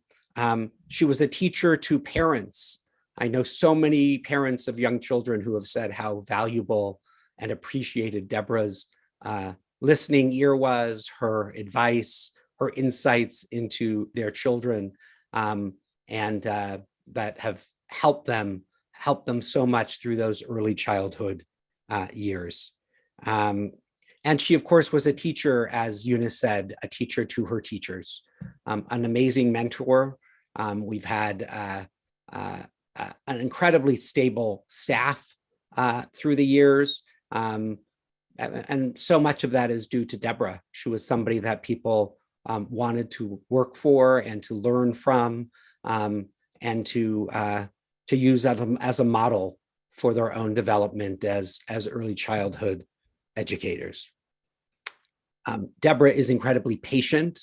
She was a teacher to parents. I know so many parents of young children who have said how valuable and appreciated Deborah's listening ear was, her advice, her insights into their children, and that have helped them so much through those early childhood years. And she, of course, was a teacher, as Eunice said, a teacher to her teachers, an amazing mentor. We've had an incredibly stable staff through the years. And so much of that is due to Deborah. She was somebody that people wanted to work for and to learn from, and to use as a model for their own development as early childhood educators. Deborah is incredibly patient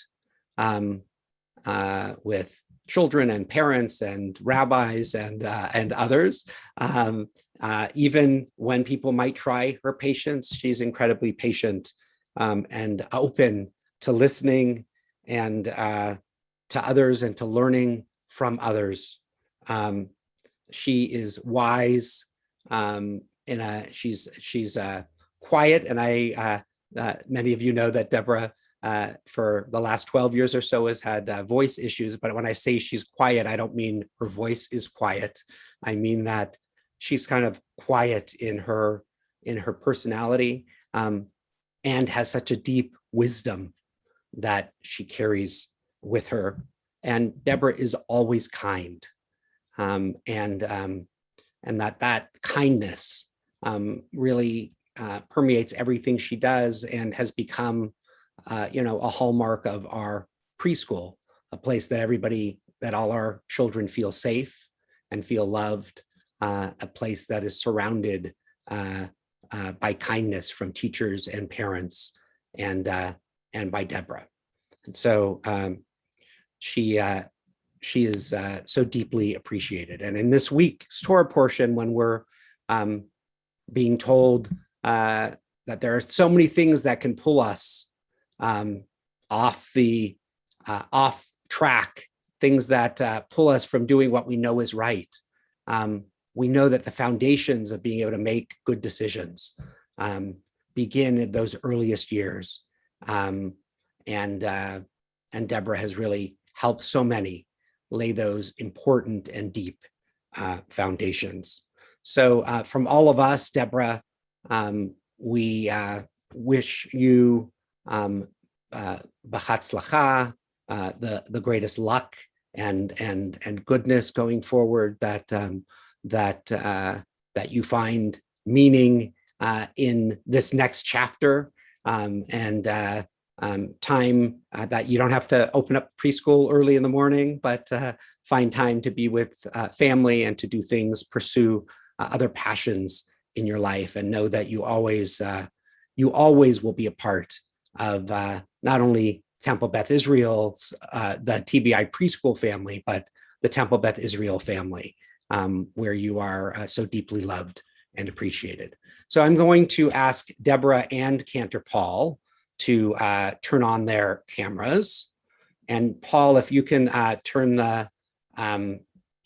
with children and parents and rabbis and others. Even when people might try her patience, she's incredibly patient and open to listening and to others and to learning from others. She is wise, she's quiet, and many of you know that Deborah for the last 12 years or so has had voice issues, but when I say she's quiet, I don't mean her voice is quiet. I mean that she's kind of quiet in her personality, and has such a deep wisdom that she carries with her. And Deborah is always kind, and that kindness really permeates everything she does, and has become a hallmark of our preschool, a place that all our children feel safe and feel loved, a place that is surrounded by kindness from teachers and parents, and by Deborah. And so she is so deeply appreciated. And in this week's Torah portion, when we're being told that there are so many things that can pull us off track, things that pull us from doing what we know is right. We know that the foundations of being able to make good decisions begin in those earliest years. And Deborah has really helped so many lay those important and deep foundations. So from all of us, Deborah, we wish you b'chatzlacha, the greatest luck and goodness going forward, that you find meaning in this next chapter, and time that you don't have to open up preschool early in the morning, but find time to be with family and to do things, pursue other passions in your life, and know that you always will be a part of not only Temple Beth Israel's, the TBI preschool family, but the Temple Beth Israel family, where you are so deeply loved and appreciated. So I'm going to ask Deborah and Cantor Paul to turn on their cameras. And Paul, if you can turn the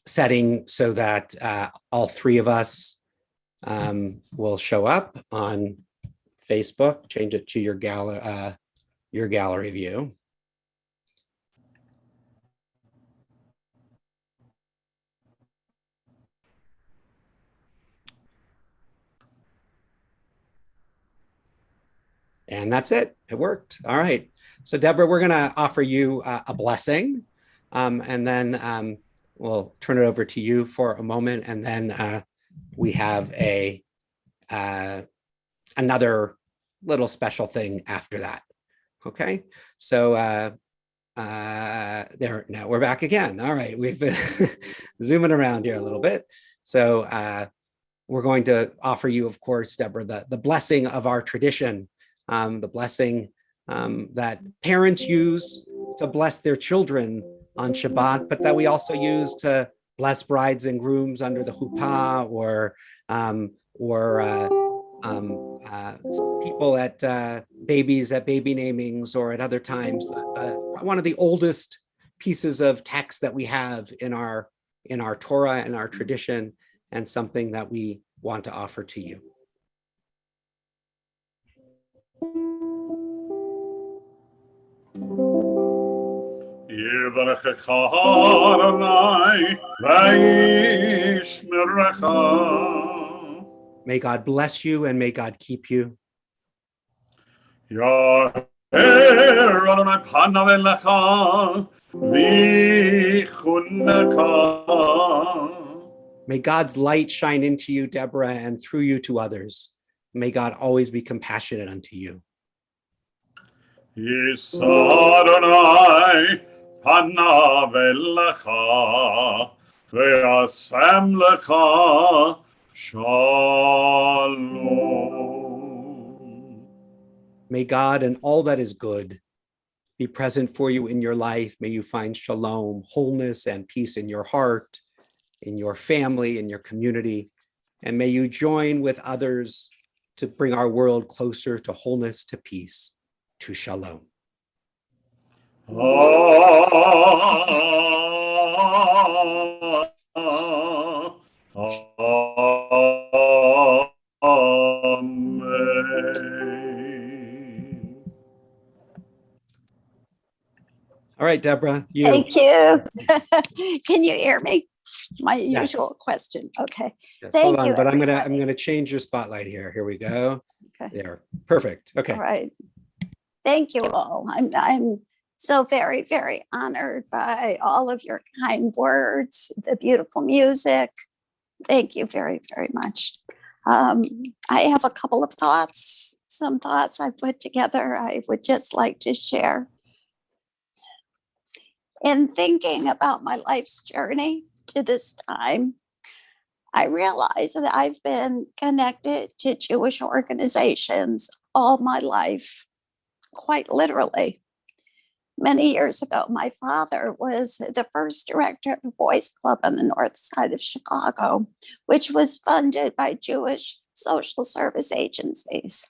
setting so that all three of us will show up on Facebook, change it to your gallery view. And that's it. It worked. All right. So Deborah, we're going to offer you a blessing, and then we'll turn it over to you for a moment, and then we have another little special thing after that. Okay. So there, now we're back again. All right. We've been zooming around here a little bit. So we're going to offer you, of course, Deborah, the blessing of our tradition, the blessing that parents use to bless their children on Shabbat, but that we also use to bless brides and grooms under the chuppah, or people at babies at baby namings, or at other times. One of the oldest pieces of text that we have in our Torah and our tradition, and something that we want to offer to you. May God bless you, and may God keep you. May God's light shine into you, Deborah, and through you to others. May God always be compassionate unto you. May God and all that is good be present for you in your life. May you find shalom, wholeness, and peace in your heart, in your family, in your community. And may you join with others to bring our world closer to wholeness, to peace, to shalom. All right, Deborah, you. Thank you. Can you hear me? My Yes. usual question. Okay. Yes, Thank hold on, you, but I'm everybody. gonna change your spotlight here. Here we go. Okay. There, perfect. Okay. All right. Thank you all. I'm so very, very honored by all of your kind words, the beautiful music. Thank you very, very much. I have a couple of thoughts, some thoughts I put together I would just like to share. In thinking about my life's journey to this time, I realize that I've been connected to Jewish organizations all my life, quite literally. Many years ago, my father was the first director of a boys' club on the north side of Chicago, which was funded by Jewish social service agencies.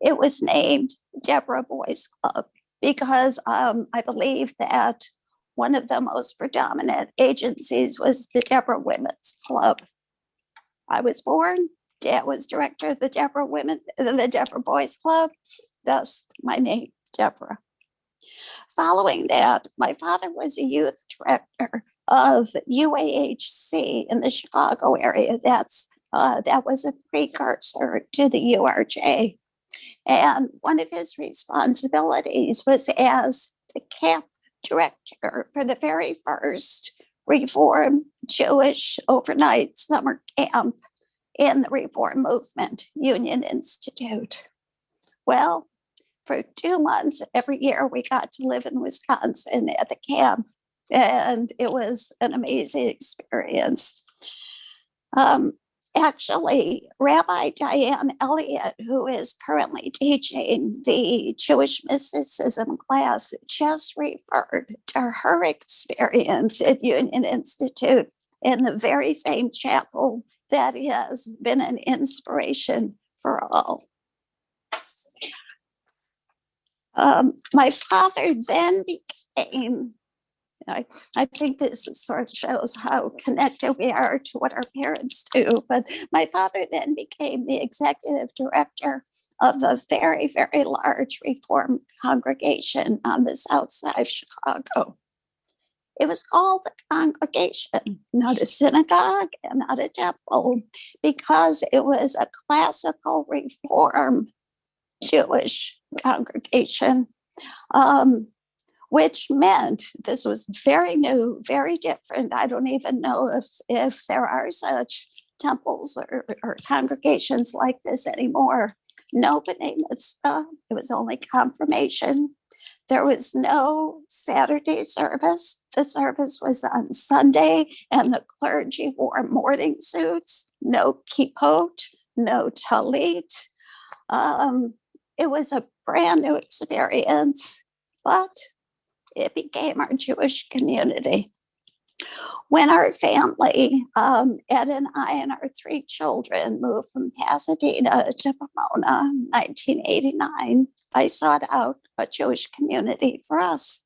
It was named Deborah Boys Club because I believe that one of the most predominant agencies was the Deborah Women's Club. I was born, Dad was director of the Deborah Boys Club, thus my name, Deborah. Following that, my father was a youth director of UAHC in the Chicago area. That was a precursor to the URJ. And one of his responsibilities was as the camp director for the very first Reform Jewish overnight summer camp in the Reform Movement Union Institute. Well, for 2 months every year, we got to live in Wisconsin at the camp, and it was an amazing experience. Actually, Rabbi Diane Elliott, who is currently teaching the Jewish mysticism class, just referred to her experience at Union Institute in the very same chapel that has been an inspiration for all. My father then became, I think this sort of shows how connected we are to what our parents do, but my father then became the executive director of a very, very large Reform congregation on the south side of Chicago. It was called a congregation, not a synagogue and not a temple, because it was a classical Reform Jewish congregation, which meant this was very new, very different. I don't even know if there are such temples or congregations like this anymore. No B'nai Mitzvah. It was only confirmation. There was no Saturday service. The service was on Sunday, and the clergy wore morning suits, no kippot, no talit. It was a brand new experience, but it became our Jewish community. When our family, Ed and I and our 3 children, moved from Pasadena to Pomona in 1989, I sought out a Jewish community for us.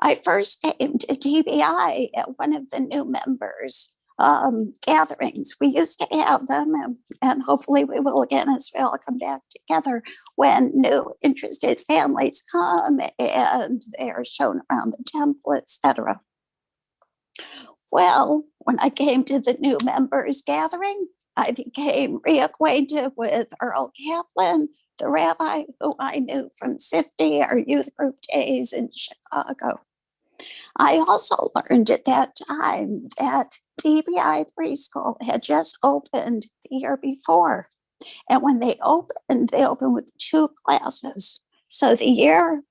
I first came to TBI at one of the new members' gatherings. We used to have them, and hopefully we will again as we all come back together when new interested families come and they are shown around the temple, etc. Well, when I came to the new members gathering, I became reacquainted with Earl Kaplan, the rabbi who I knew from SIFTI, our youth group days in Chicago. I also learned at that time that TBI Preschool had just opened the year before. And when they opened with 2 classes. So the year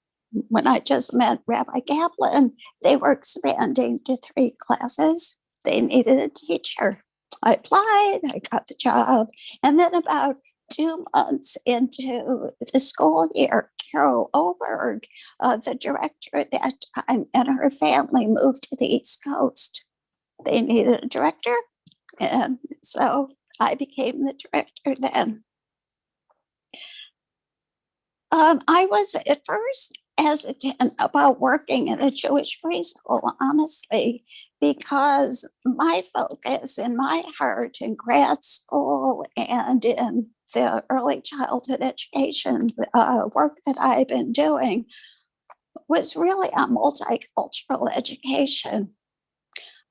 when I just met Rabbi Kaplan, they were expanding to 3 classes. They needed a teacher. I applied, I got the job. And then about 2 months into the school year, Carol Oberg, the director at that time, and her family moved to the East Coast. They needed a director, and so I became the director then. I was at first hesitant about working in a Jewish preschool, honestly, because my focus in my heart in grad school and in the early childhood education work that I've been doing was really on multicultural education.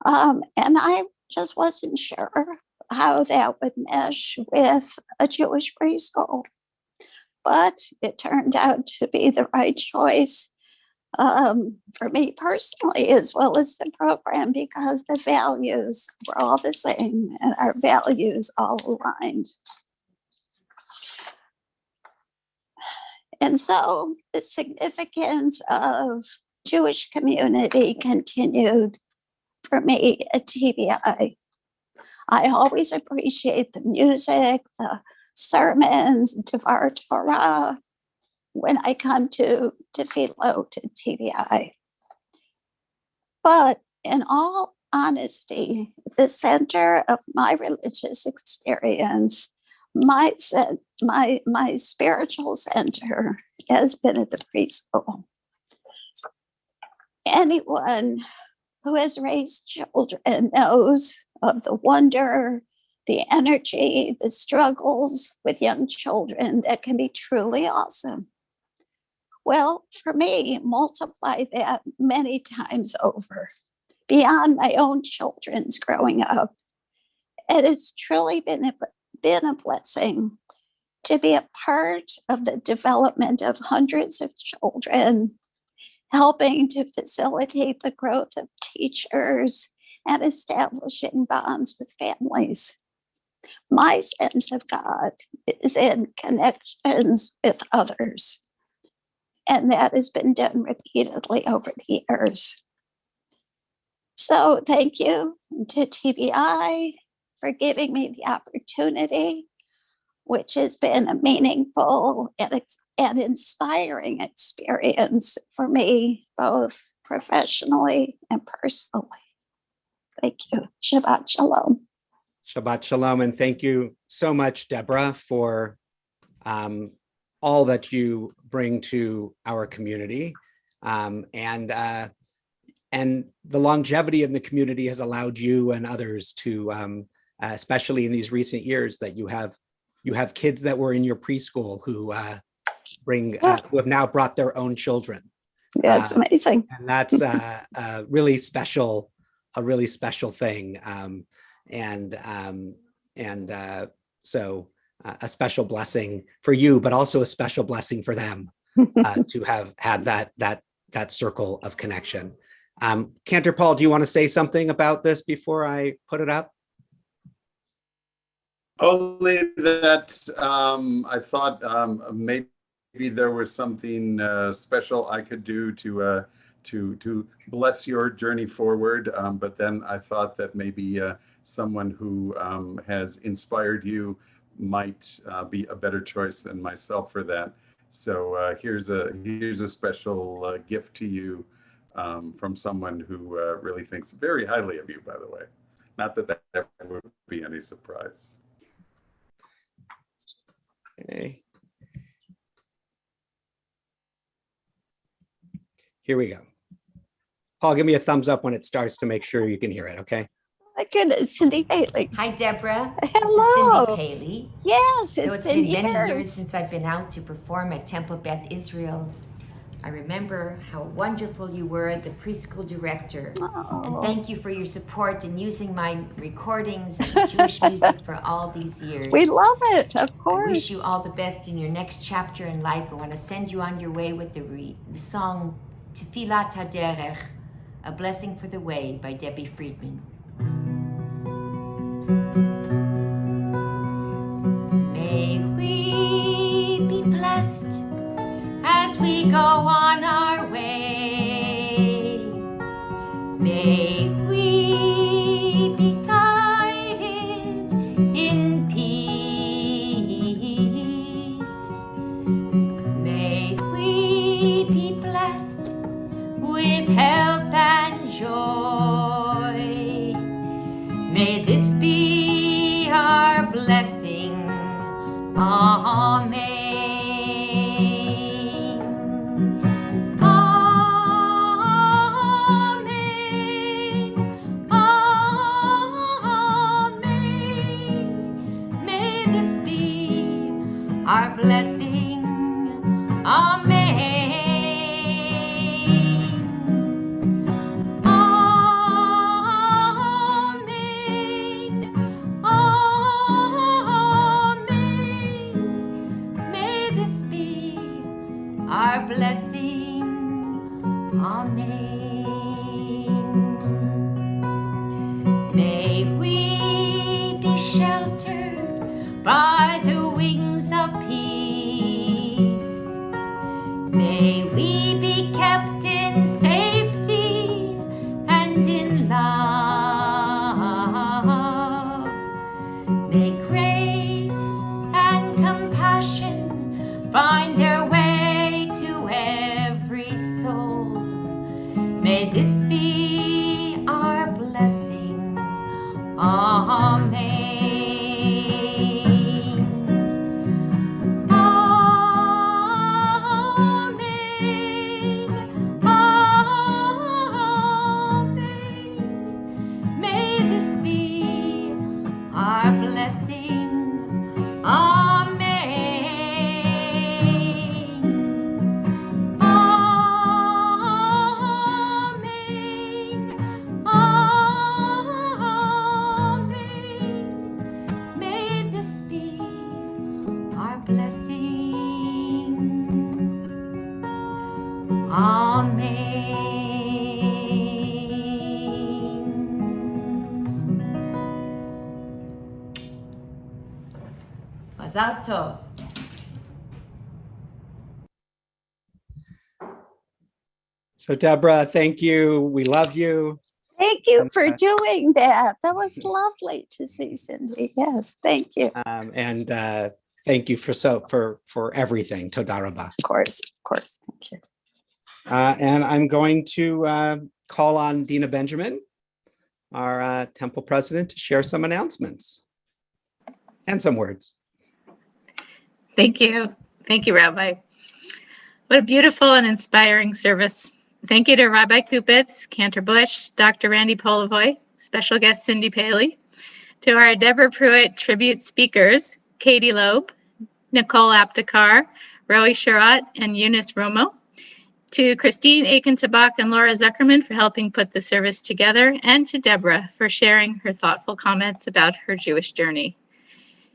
And I just wasn't sure how that would mesh with a Jewish preschool. But it turned out to be the right choice for me personally, as well as the program, because the values were all the same and our values all aligned. And so the significance of Jewish community continued for me at TBI. I always appreciate the music, the sermons, Devar Torah, when I come to Philo, to TBI. But in all honesty, the center of my religious experience, my spiritual center has been at the preschool. Anyone who has raised children knows of the wonder, the energy, the struggles with young children that can be truly awesome. Well, for me, multiply that many times over, beyond my own children's growing up. It has truly been a blessing to be a part of the development of hundreds of children, helping to facilitate the growth of teachers and establishing bonds with families. My sense of God is in connections with others, and that has been done repeatedly over the years. So thank you to TBI for giving me the opportunity, which has been a meaningful and inspiring experience for me, both professionally and personally. Thank you. Shabbat Shalom. Shabbat Shalom, and thank you so much, Deborah, for all that you bring to our community. And the longevity of the community has allowed you and others to, especially in these recent years, that you have kids that were in your preschool who who have now brought their own children. Yeah, it's amazing. And that's a really special thing. So a special blessing for you, but also a special blessing for them to have had that circle of connection. Cantor Paul, do you want to say something about this before I put it up? Only that I thought maybe there was something special I could do to bless your journey forward. But then I thought that maybe someone who has inspired you might be a better choice than myself for that. So here's a special gift to you from someone who really thinks very highly of you, by the way. Not that would be any surprise. Okay. Here we go. Paul, give me a thumbs up when it starts to make sure you can hear it, okay? My goodness, Cindy Haley. Hi, Deborah. Hello. This is Cindy Paley. Yes, Though it's been many years years since I've been out to perform at Temple Beth Israel. I remember how wonderful you were as a preschool director. Oh. And thank you for your support in using my recordings of Jewish music for all these years. We love it, of course. I wish you all the best in your next chapter in life. I want to send you on your way with the song Tefillat HaDerech, A Blessing for the Way by Debbie Friedman. May we be blessed as we go on our way. May we be guided in peace. May we be blessed with health and joy. May this be our blessing. Amen. Our blessing, amen. Amen, amen. May this be our blessing, amen. May we be sheltered by the wings of peace. May we be kept in safety and in love. May grace and compassion find their way to every soul. May this be our blessing. Amen. Our blessing, amen. Amen, amen. May this be our blessing, amen. Mazal tov. So Deborah, thank you. We love you. Thank you for doing that. That was lovely to see, Cindy. Yes, thank you. And thank you for everything. Toda rabah. Of course, thank you. And I'm going to call on Dina Benjamin, our temple president, to share some announcements and some words. Thank you. Thank you, Rabbi. What a beautiful and inspiring service. Thank you to Rabbi Kupitz, Cantor Bush, Dr. Randy Polivoy, special guest Cindy Paley, to our Deborah Pruitt tribute speakers, Katie Loeb, Nicole Aptekar, Roe Sherratt, and Eunice Romo, to Christine Aiken-Tabak and Laura Zuckerman for helping put the service together, and to Deborah for sharing her thoughtful comments about her Jewish journey.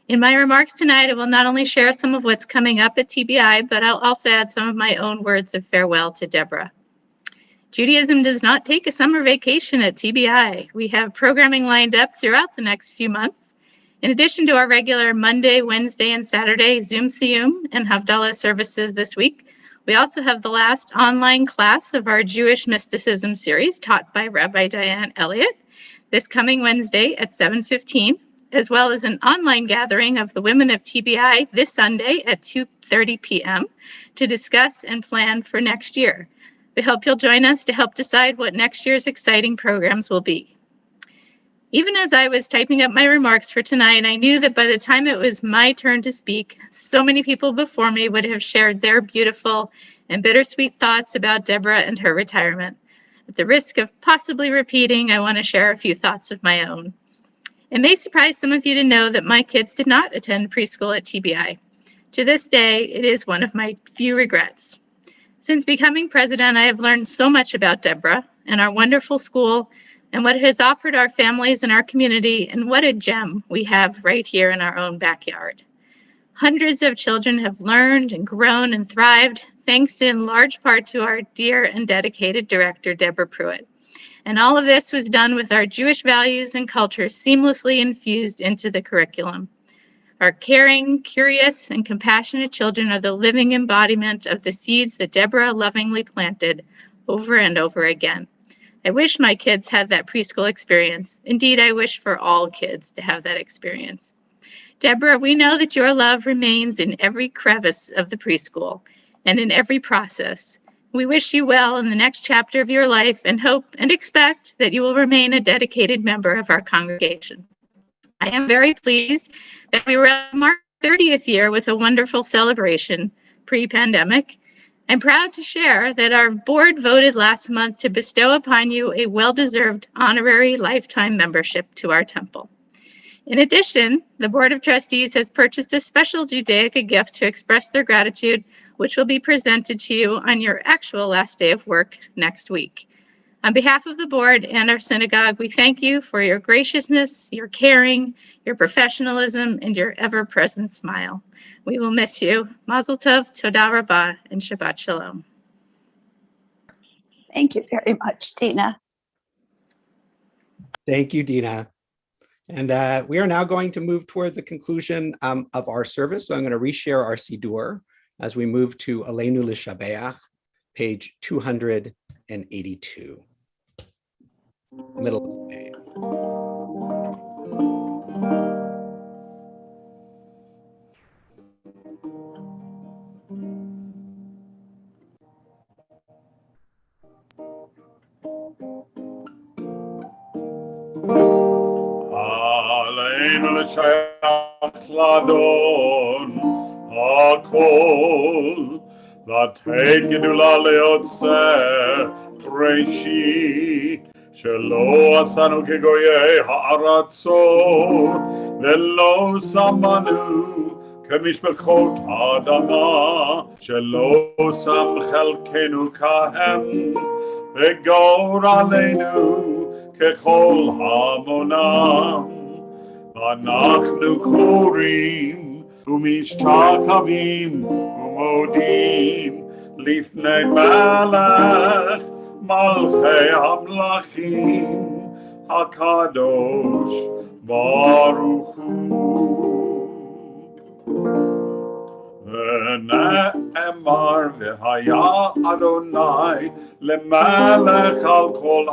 In my remarks tonight, I will not only share some of what's coming up at TBI, but I'll also add some of my own words of farewell to Deborah. Judaism does not take a summer vacation at TBI. We have programming lined up throughout the next few months. In addition to our regular Monday, Wednesday, and Saturday Zoom Siyum and Havdalah services this week, we also have the last online class of our Jewish Mysticism series taught by Rabbi Diane Elliott this coming Wednesday at 7:15, as well as an online gathering of the women of TBI this Sunday at 2:30 p.m. to discuss and plan for next year. We hope you'll join us to help decide what next year's exciting programs will be. Even as I was typing up my remarks for tonight, I knew that by the time it was my turn to speak, so many people before me would have shared their beautiful and bittersweet thoughts about Deborah and her retirement. At the risk of possibly repeating, I want to share a few thoughts of my own. It may surprise some of you to know that my kids did not attend preschool at TBI. To this day, it is one of my few regrets. Since becoming president, I have learned so much about Deborah and our wonderful school and what it has offered our families and our community, and what a gem we have right here in our own backyard. Hundreds of children have learned and grown and thrived, thanks in large part to our dear and dedicated director, Deborah Pruitt. And all of this was done with our Jewish values and culture seamlessly infused into the curriculum. Our caring, curious, and compassionate children are the living embodiment of the seeds that Deborah lovingly planted over and over again. I wish my kids had that preschool experience. Indeed, I wish for all kids to have that experience. Deborah, we know that your love remains in every crevice of the preschool and in every process. We wish you well in the next chapter of your life and hope and expect that you will remain a dedicated member of our congregation. I am very pleased that we were at our 30th year with a wonderful celebration pre-pandemic. I'm proud to share that our board voted last month to bestow upon you a well-deserved honorary lifetime membership to our temple. In addition, the Board of Trustees has purchased a special Judaica gift to express their gratitude, which will be presented to you on your actual last day of work next week. On behalf of the board and our synagogue, we thank you for your graciousness, your caring, your professionalism, and your ever-present smile. We will miss you. Mazel tov, toda rabah, and Shabbat shalom. Thank you very much, Dina. Thank you, Dina. And we are now going to move toward the conclusion of our service. So I'm going to reshare our Siddur as we move to Aleinu L'Shabeach, page 282. Middle of the page. Aleinu l'shayach ladon hakol v'teit gedula leotzer reshi shelo asanu kegoyei ha'aratzot velo samanu כמשפחות האדמה שלא שם חלקנו כהם וגור עלינו ככל המונם אנחנו קוראים ומשתחווים ומודים לפני מלך מלכי המלכים הקדוש ברוך הוא ונעשה נאמר והיה אדוני למלך על כל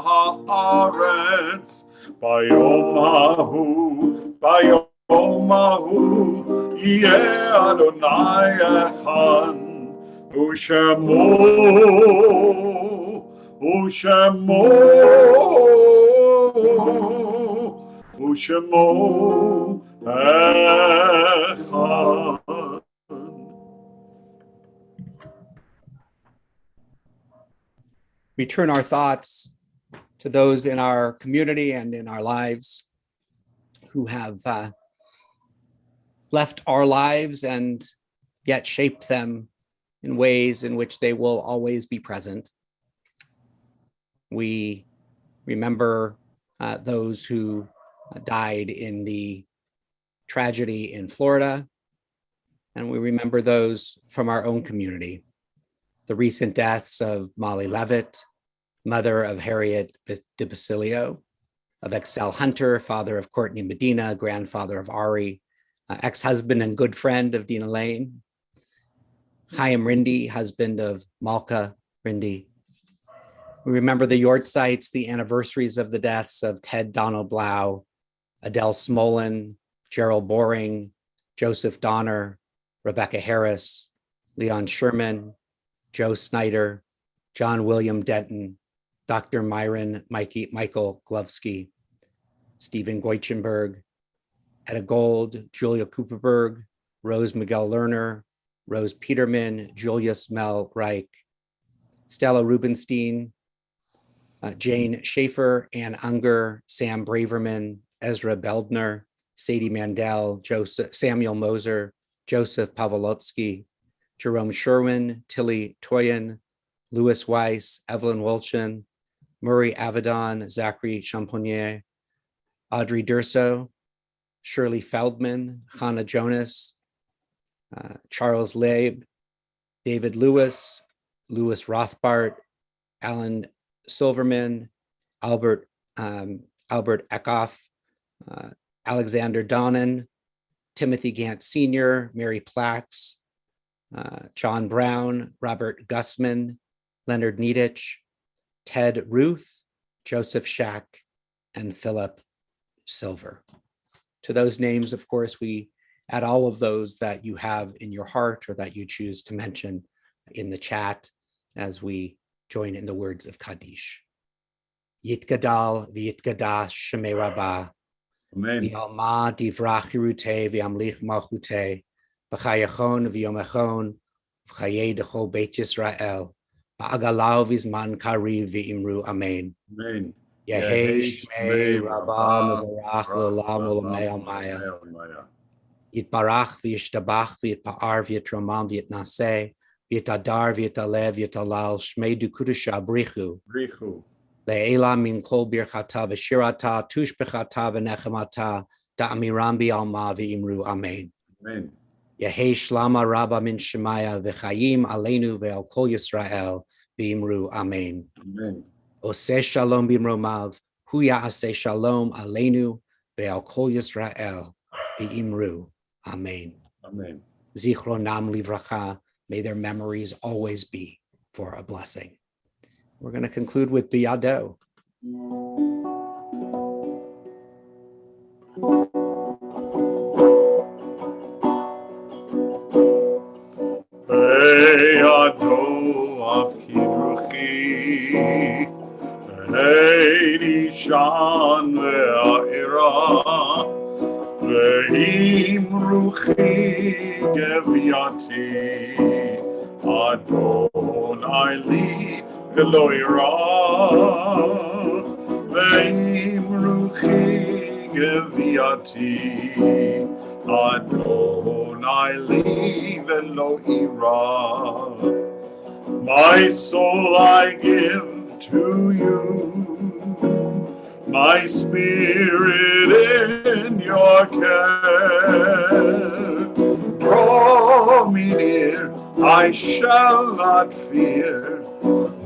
הארץ ביום ההוא יהיה אדוני אחד ושמו אחד. We turn our thoughts to those in our community and in our lives who have left our lives and yet shaped them in ways in which they will always be present. We remember those who died in the tragedy in Florida, and we remember those from our own community. The recent deaths of Molly Levitt, mother of Harriet de Basilio, of Excel Hunter, father of Courtney Medina, grandfather of Ari, ex-husband and good friend of Dina Lane, Chaim Rindy, husband of Malka Rindy. We remember the Yortzites, the anniversaries of the deaths of Ted Donald Blau, Adele Smolin, Gerald Boring, Joseph Donner, Rebecca Harris, Leon Sherman, Joe Snyder, John William Denton, Dr. Myron Michael Glovsky, Stephen Goichenberg, Etta Gold, Julia Cooperberg, Rose Miguel Lerner, Rose Peterman, Julius Mel Reich, Stella Rubenstein, Jane Schaefer, Ann Unger, Sam Braverman, Ezra Beldner, Sadie Mandel, Samuel Moser, Joseph Pavlotsky, Jerome Sherwin, Tilly Toyen, Louis Weiss, Evelyn Wolchin, Murray Avedon, Zachary Champagnier, Audrey Durso, Shirley Feldman, Hannah Jonas, Charles Leib, David Lewis, Louis Rothbart, Alan Silverman, Albert Eckhoff, Alexander Donnan, Timothy Gant Sr., Mary Plax, John Brown, Robert Gussman, Leonard Needich, Ted Ruth, Joseph Shack, and Philip Silver. To those names, of course, we add all of those that you have in your heart or that you choose to mention in the chat as we join in the words of Kaddish. Yitgadal v'yitgadash shemei rabbah. Amen. V'alma divrach hirute v'amlich malchute. V'chayachon v'yomachon v'chayei d'chol Beit Yisrael. V'agalau v'zman kariv v'imru amen. Amen. Yehei shmei rabbah mevarach l'olam u'lamei almaya. Yitbarach v'yishtabach v'yitpa'ar v'yitramam v'yitnaseh v'yitadar v'yitalev v'yitalal shmei dukudusha brichu. Le'ela min kol birchata v'shirata tushbechata v'nechamata da'amiram bi'alma v'imru amen. Amen. Yehei shlama rabba min shemaya v'chayim aleinu ve'al kol Yisrael v'imru amen. Amen. Oseh shalom b'imromav hu ya'aseh shalom aleinu ve'al kol Yisrael v'imru amen. Amen. Zichronam livracha, may their memories always be for a blessing. We're going to conclude with Biyado. Biyado av kidruchi, Elishan ve'a'ira, Ve'imruchi geviati, Adonai li v'lo ira, Ve'imruchi geviati, Adonai li v'lo ira. My soul I give to you, my spirit in your care. Draw me near, I shall not fear.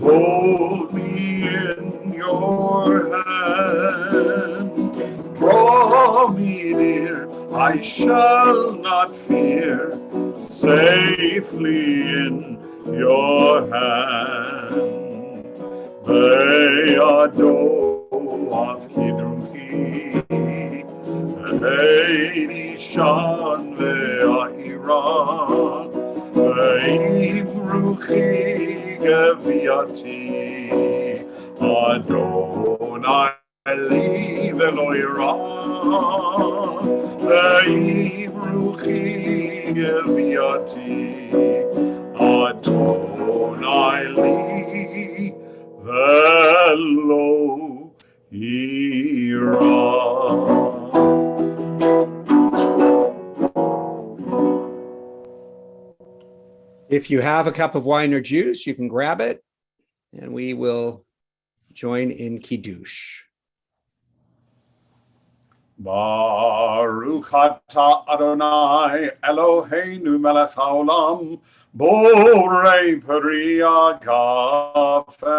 Hold me in your hand. Draw me near, I shall not fear. safely in your hand. Be'ado of Kidruchi, Be'nishan ve'a'ira, Be'imruchi geviati, Adonai li ve'lo ira, Be'imruchi geviati, Adonai li ve'lo ira. If you have a cup of wine or juice, you can grab it, and we will join in Kiddush. Baruch atah Adonai Eloheinu melech haolam borei peri hagafen.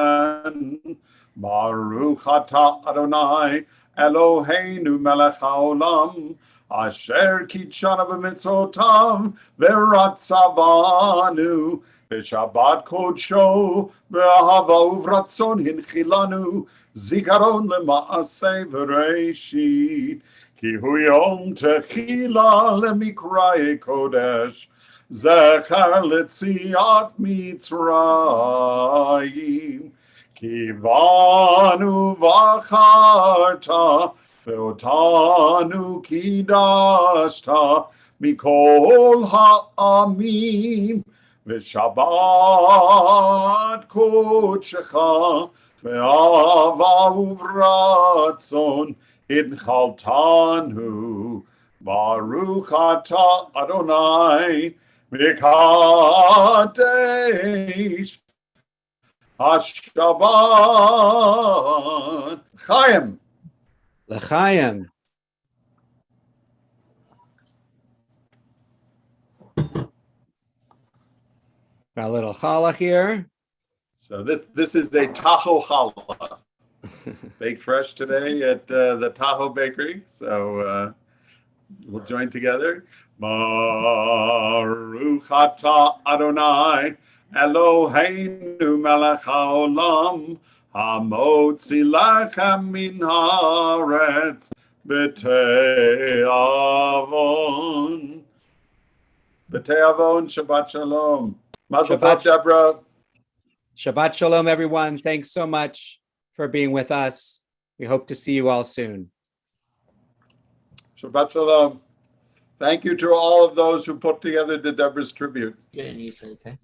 Baruch atah Adonai Eloheinu melech haolam asher kitshana b'mitzvotav v'ratzavanu b'shabbat kodsho v'ahava uvratzon hinchilanu zikaron lema'aseh v'reishit ki hu yom techila lemikraye kodesh zechar letziat mitzrayim ki vanu v'acharta ve'otanu kidashta mikol ha'amim v'shabbat kodshecha ve'ava uvratzon inchaltanu baruch atah Adonai mikadesh hashabbat Chaim. L'chaim. Got a little challah here. So this is a Tahoe challah, baked fresh today at the Tahoe Bakery. So we'll join together. Baruch atah Adonai Eloheinu melech haolam hamotzi lechem min haaretz b'tei avon. B'tei avon, Shabbat Shalom. Mazel tov, Deborah. Shabbat Shalom, everyone. Thanks so much for being with us. We hope to see you all soon. Shabbat Shalom. Thank you to all of those who put together the Deborah's tribute. Yeah, and you say, okay.